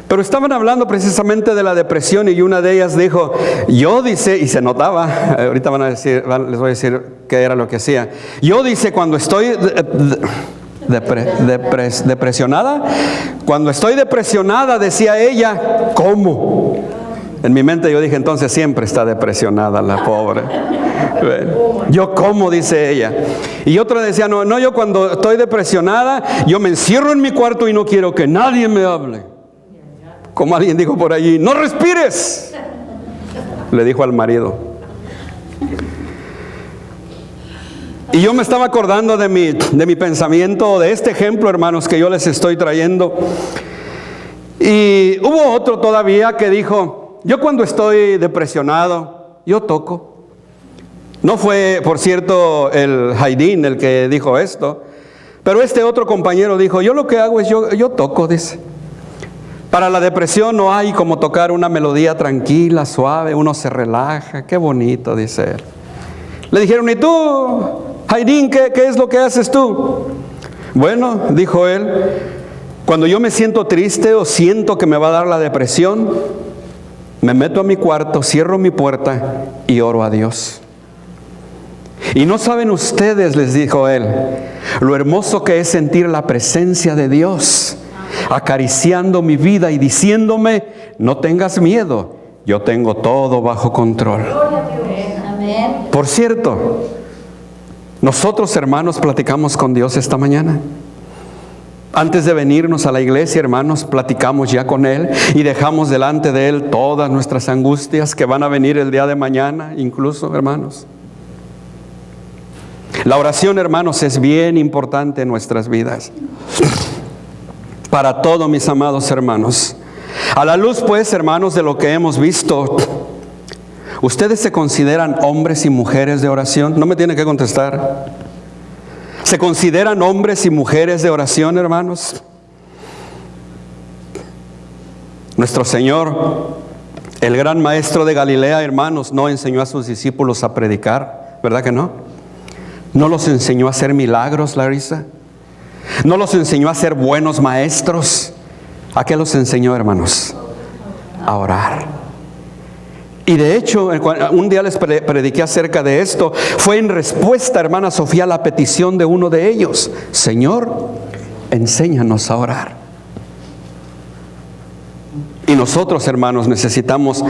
Pero estaban hablando precisamente de la depresión y una de ellas dijo, yo dice, y se notaba, ahorita les voy a decir qué era lo que hacía. Yo dice, cuando estoy depresionada, cuando estoy depresionada, decía ella, ¿cómo? En mi mente yo dije, entonces siempre está depresionada la pobre. Yo como, dice ella. Y otra decía, no, yo cuando estoy depresionada, yo me encierro en mi cuarto y no quiero que nadie me hable. Como alguien dijo por allí, no respires, le dijo al marido. Y yo me estaba acordando de mi pensamiento, de este ejemplo, hermanos, que yo les estoy trayendo. Y hubo otro todavía que dijo, yo cuando estoy depresionado, yo toco. No fue, por cierto, el Haydn el que dijo esto, pero este otro compañero dijo, yo lo que hago es yo toco, dice. Para la depresión no hay como tocar una melodía tranquila, suave, uno se relaja, qué bonito, dice él. Le dijeron, ¿y tú, Haydn, qué es lo que haces tú? Bueno, dijo él, cuando yo me siento triste o siento que me va a dar la depresión, me meto a mi cuarto, cierro mi puerta y oro a Dios. Y no saben ustedes, les dijo él, lo hermoso que es sentir la presencia de Dios acariciando mi vida y diciéndome, no tengas miedo, yo tengo todo bajo control. Por cierto, nosotros, hermanos, platicamos con Dios esta mañana. Antes de venirnos a la iglesia, hermanos, platicamos ya con Él y dejamos delante de Él todas nuestras angustias que van a venir el día de mañana, incluso, hermanos. La oración, hermanos, es bien importante en nuestras vidas. Para todo, mis amados hermanos. A la luz, pues, hermanos, de lo que hemos visto, ¿ustedes se consideran hombres y mujeres de oración? No me tienen que contestar. ¿Se consideran hombres y mujeres de oración, hermanos? Nuestro Señor, el gran maestro de Galilea, hermanos, no enseñó a sus discípulos a predicar, ¿verdad que no? No los enseñó a hacer milagros, Larissa. No los enseñó a ser buenos maestros. ¿A qué los enseñó, hermanos? A orar. Y de hecho, un día les prediqué acerca de esto. Fue en respuesta, hermana Sofía, a la petición de uno de ellos. Señor, enséñanos a orar. Y nosotros, hermanos, necesitamos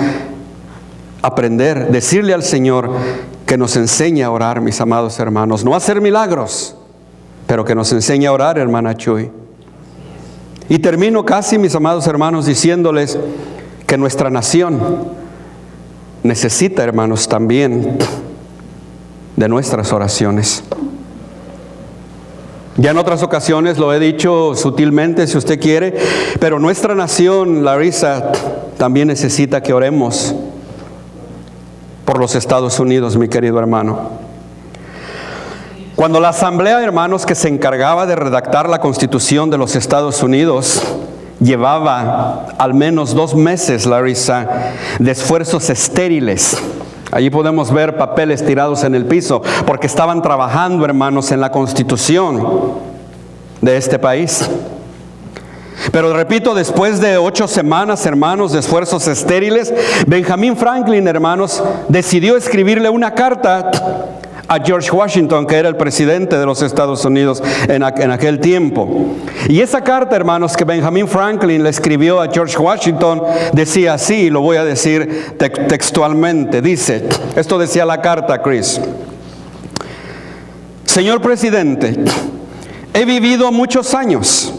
aprender, decirle al Señor que nos enseñe a orar, mis amados hermanos. No a hacer milagros, pero que nos enseñe a orar, hermana Chuy. Y termino casi, mis amados hermanos, diciéndoles que nuestra nación necesita, hermanos, también de nuestras oraciones. Ya en otras ocasiones lo he dicho sutilmente, si usted quiere, pero nuestra nación, Larissa, también necesita que oremos por los Estados Unidos, mi querido hermano. Cuando la asamblea, hermanos, que se encargaba de redactar la Constitución de los Estados Unidos, llevaba al menos 2 meses, Larissa, de esfuerzos estériles, Allí podemos ver papeles tirados en el piso, porque estaban trabajando, hermanos, en la constitución de este país. Pero repito, después de 8 semanas, hermanos, de esfuerzos estériles, Benjamin Franklin, hermanos, decidió escribirle una carta a George Washington, que era el presidente de los Estados Unidos en aquel tiempo. Y esa carta, hermanos, que Benjamin Franklin le escribió a George Washington, decía así, lo voy a decir textualmente. Dice, esto decía la carta, Chris: Señor presidente, he vivido muchos años,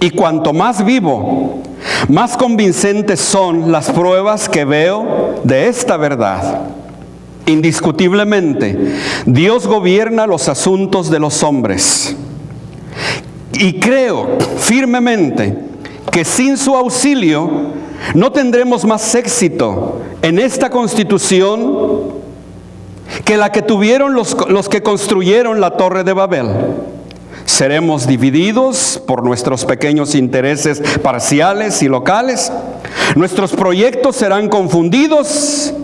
y cuanto más vivo, más convincentes son las pruebas que veo de esta verdad. Indiscutiblemente, Dios gobierna los asuntos de los hombres. Y creo firmemente que sin su auxilio no tendremos más éxito en esta constitución que la que tuvieron los que construyeron la Torre de Babel. Seremos divididos por nuestros pequeños intereses parciales y locales. Nuestros proyectos serán confundidos.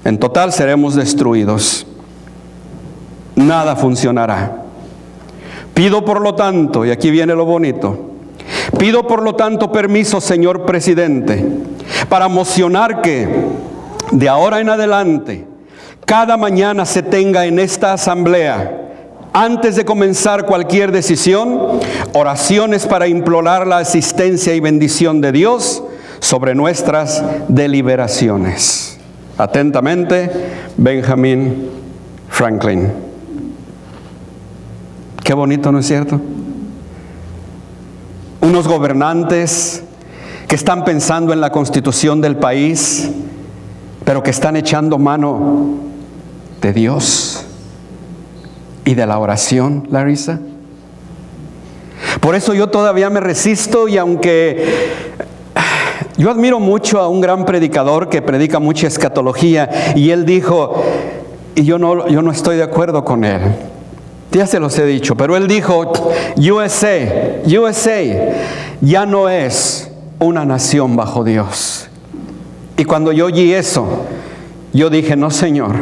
En total seremos destruidos. Nada funcionará. Pido por lo tanto, y aquí viene lo bonito, pido por lo tanto permiso, señor presidente, para mocionar que de ahora en adelante, cada mañana se tenga en esta asamblea, antes de comenzar cualquier decisión, oraciones para implorar la asistencia y bendición de Dios sobre nuestras deliberaciones. Atentamente, Benjamin Franklin. Qué bonito, ¿no es cierto? Unos gobernantes que están pensando en la constitución del país, pero que están echando mano de Dios y de la oración, Larissa. Por eso yo todavía me resisto, y aunque yo admiro mucho a un gran predicador que predica mucha escatología, y él dijo, y yo no estoy de acuerdo con él, ya se los he dicho, pero él dijo, USA ya no es una nación bajo Dios. Y cuando yo oí eso, yo dije, no, Señor,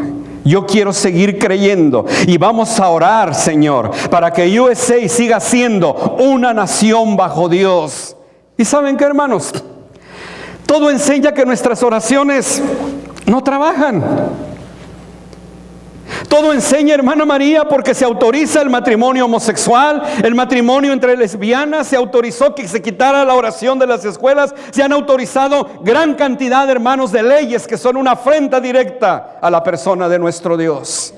yo quiero seguir creyendo, y vamos a orar, Señor, para que USA siga siendo una nación bajo Dios. ¿Y saben qué, hermanos? Todo enseña que nuestras oraciones no trabajan. Todo enseña, hermana María, porque se autoriza el matrimonio homosexual, el matrimonio entre lesbianas, se autorizó que se quitara la oración de las escuelas, se han autorizado gran cantidad, hermanos, de leyes que son una afrenta directa a la persona de nuestro Dios.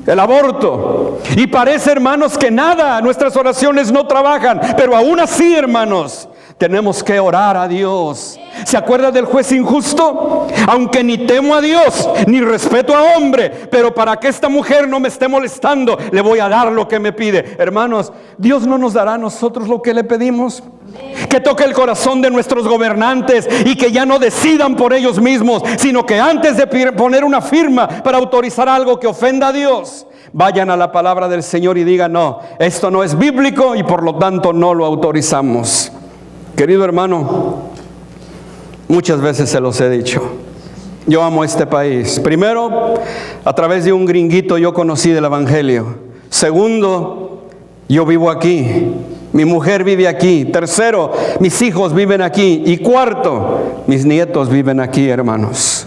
El aborto. Y parece, hermanos, que nada, nuestras oraciones no trabajan, pero aún así, hermanos, tenemos que orar a Dios. ¿Se acuerda del juez injusto? Aunque ni temo a Dios, ni respeto a hombre, pero para que esta mujer no me esté molestando, le voy a dar lo que me pide. Hermanos, Dios no nos dará a nosotros lo que le pedimos. Que toque el corazón de nuestros gobernantes y que ya no decidan por ellos mismos, sino que antes de poner una firma para autorizar algo que ofenda a Dios, vayan a la palabra del Señor y digan, no, esto no es bíblico y por lo tanto no lo autorizamos. Querido hermano, muchas veces se los he dicho, yo amo este país. Primero, a través de un gringuito yo conocí del evangelio. Segundo, yo vivo aquí, mi mujer vive aquí. Tercero, mis hijos viven aquí. Y cuarto, mis nietos viven aquí, hermanos.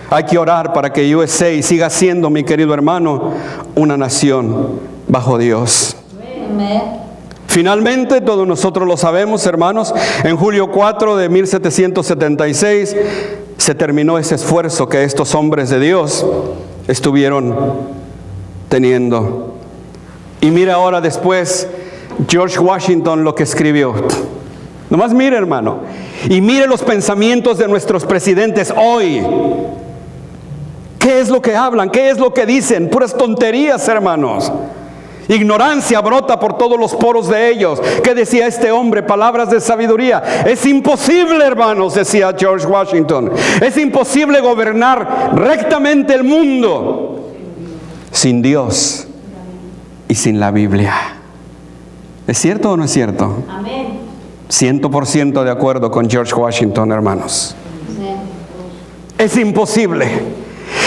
Hay que orar para que USA siga siendo, mi querido hermano, una nación bajo Dios. Amén. Finalmente, todos nosotros lo sabemos, hermanos, en julio 4 de 1776 se terminó ese esfuerzo que estos hombres de Dios estuvieron teniendo. Y mira ahora después George Washington lo que escribió. Nomás mire, hermano, y mire los pensamientos de nuestros presidentes hoy. ¿Qué es lo que hablan? ¿Qué es lo que dicen? Puras tonterías, hermanos. Ignorancia brota por todos los poros de ellos. ¿Qué decía este hombre? Palabras de sabiduría. Es imposible, hermanos, decía George Washington, es imposible gobernar rectamente el mundo sin Dios y sin la Biblia. ¿Es cierto o no es cierto? Amén. 100% de acuerdo con George Washington, hermanos. Es imposible.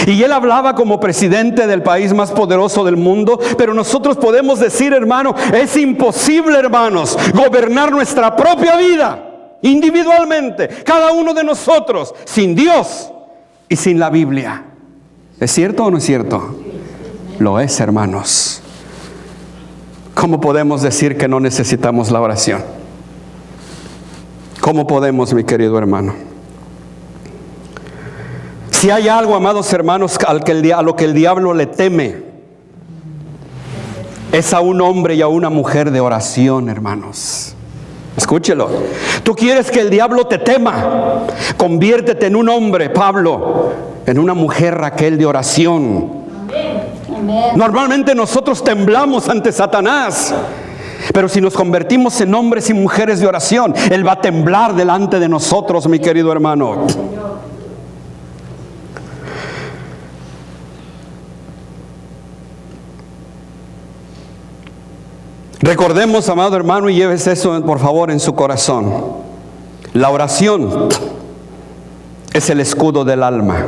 Y él hablaba como presidente del país más poderoso del mundo, pero nosotros podemos decir, hermano, es imposible, hermanos, gobernar nuestra propia vida individualmente, cada uno de nosotros, sin Dios y sin la Biblia. ¿Es cierto o no es cierto? Lo es, hermanos. ¿Cómo podemos decir que no necesitamos la oración? ¿Cómo podemos, mi querido hermano? Si hay algo, amados hermanos, a lo que el diablo le teme, es a un hombre y a una mujer de oración, hermanos. Escúchelo. Tú quieres que el diablo te tema, conviértete en un hombre, Pablo, en una mujer, Raquel, de oración. Amén. Normalmente nosotros temblamos ante Satanás, pero si nos convertimos en hombres y mujeres de oración, él va a temblar delante de nosotros, mi querido hermano. Recordemos, amado hermano, y llévese eso por favor en su corazón. La oración es el escudo del alma.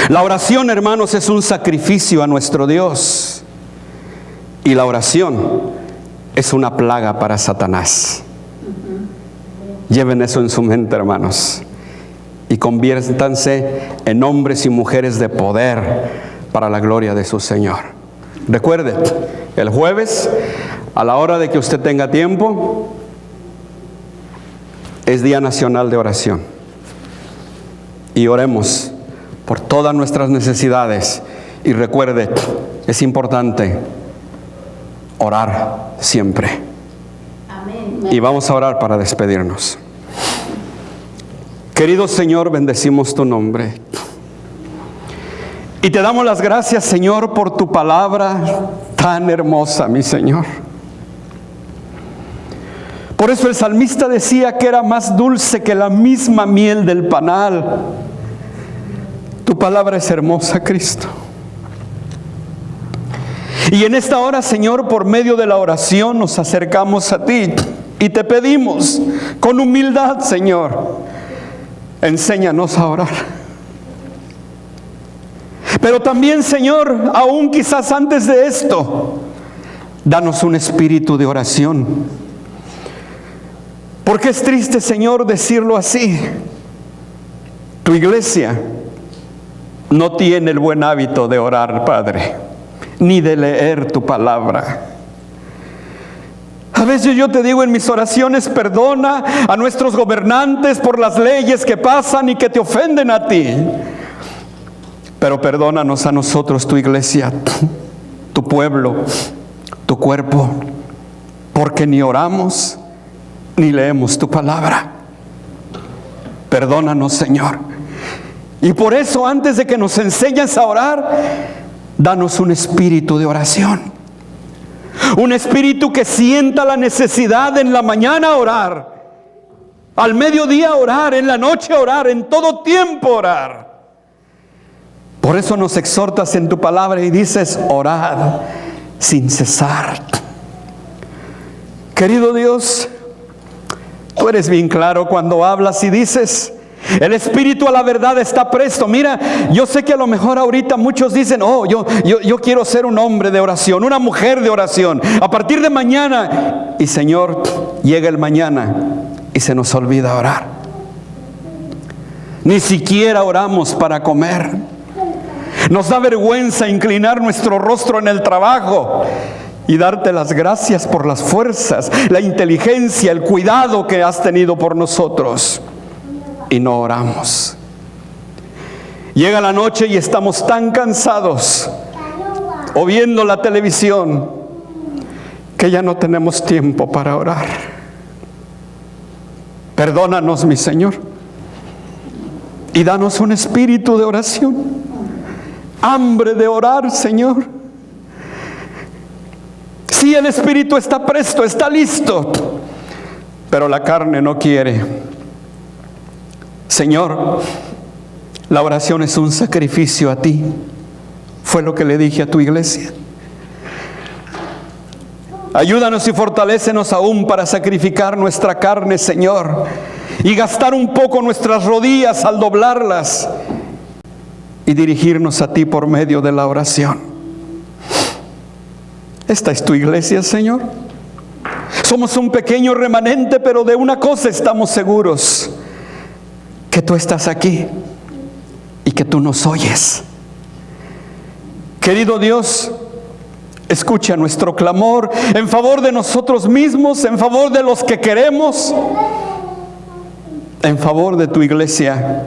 La oración, hermanos, es un sacrificio a nuestro Dios. Y la oración es una plaga para Satanás. Lleven eso en su mente, hermanos, y conviértanse en hombres y mujeres de poder para la gloria de su Señor. Recuerde, el jueves, a la hora de que usted tenga tiempo, es Día Nacional de Oración. Y oremos por todas nuestras necesidades. Y recuerde, es importante orar siempre. Amén. Y vamos a orar para despedirnos. Querido Señor, bendecimos tu nombre. Y te damos las gracias, Señor, por tu palabra tan hermosa, mi Señor. Por eso el salmista decía que era más dulce que la misma miel del panal. Tu palabra es hermosa, Cristo. Y en esta hora, Señor, por medio de la oración nos acercamos a ti y te pedimos con humildad, Señor, enséñanos a orar. Pero también, Señor, aún quizás antes de esto, danos un espíritu de oración. Porque es triste, Señor, decirlo así. Tu iglesia no tiene el buen hábito de orar, Padre, ni de leer tu palabra. A veces yo te digo en mis oraciones, perdona a nuestros gobernantes por las leyes que pasan y que te ofenden a ti. Pero perdónanos a nosotros, tu iglesia, tu pueblo, tu cuerpo, porque ni oramos ni leemos tu palabra. Perdónanos, Señor. Y por eso, antes de que nos enseñes a orar, danos un espíritu de oración. Un espíritu que sienta la necesidad en la mañana orar, al mediodía orar, en la noche orar, en todo tiempo orar. Por eso nos exhortas en tu palabra y dices, orad sin cesar. Querido Dios, tú eres bien claro cuando hablas y dices, el espíritu a la verdad está presto. Mira, yo sé que a lo mejor ahorita muchos dicen, yo quiero ser un hombre de oración, una mujer de oración, a partir de mañana. Y Señor, llega el mañana y se nos olvida orar. Ni siquiera oramos para comer. Nos da vergüenza inclinar nuestro rostro en el trabajo y darte las gracias por las fuerzas, la inteligencia, el cuidado que has tenido por nosotros. Y no oramos. Llega la noche y estamos tan cansados o viendo la televisión que ya no tenemos tiempo para orar. Perdónanos, mi Señor, y danos un espíritu de oración. Hambre de orar, Señor. Sí, el espíritu está presto, está listo, pero la carne no quiere. Señor, la oración es un sacrificio a ti. Fue lo que le dije a tu iglesia. Ayúdanos y fortalécenos aún para sacrificar nuestra carne, Señor, y gastar un poco nuestras rodillas al doblarlas y dirigirnos a ti por medio de la oración. Esta es tu iglesia, Señor. Somos un pequeño remanente, pero de una cosa estamos seguros: que tú estás aquí y que tú nos oyes. Querido Dios, escucha nuestro clamor en favor de nosotros mismos, en favor de los que queremos, en favor de tu iglesia,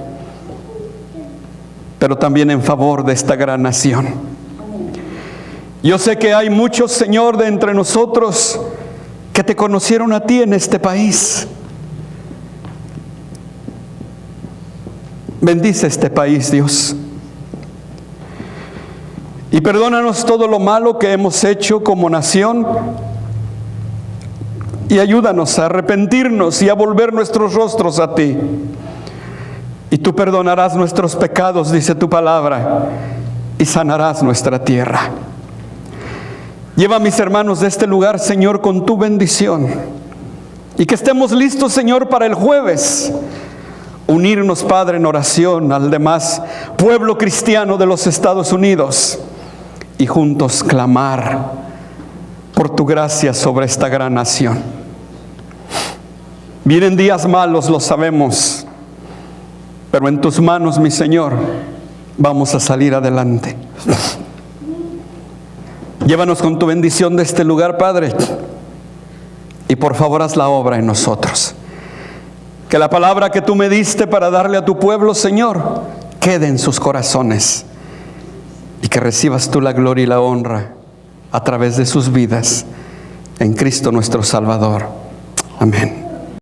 pero también en favor de esta gran nación. Yo sé que hay muchos, Señor, de entre nosotros que te conocieron a ti en este país. Bendice este país, Dios. Y perdónanos todo lo malo que hemos hecho como nación. Y ayúdanos a arrepentirnos y a volver nuestros rostros a ti. Y tú perdonarás nuestros pecados, dice tu palabra, y sanarás nuestra tierra. Lleva a mis hermanos de este lugar, Señor, con tu bendición. Y que estemos listos, Señor, para el jueves. Unirnos, Padre, en oración al demás pueblo cristiano de los Estados Unidos. Y juntos clamar por tu gracia sobre esta gran nación. Vienen días malos, lo sabemos. Pero en tus manos, mi Señor, vamos a salir adelante. Llévanos con tu bendición de este lugar, Padre. Y por favor, haz la obra en nosotros. Que la palabra que tú me diste para darle a tu pueblo, Señor, quede en sus corazones. Y que recibas tú la gloria y la honra a través de sus vidas. En Cristo nuestro Salvador. Amén.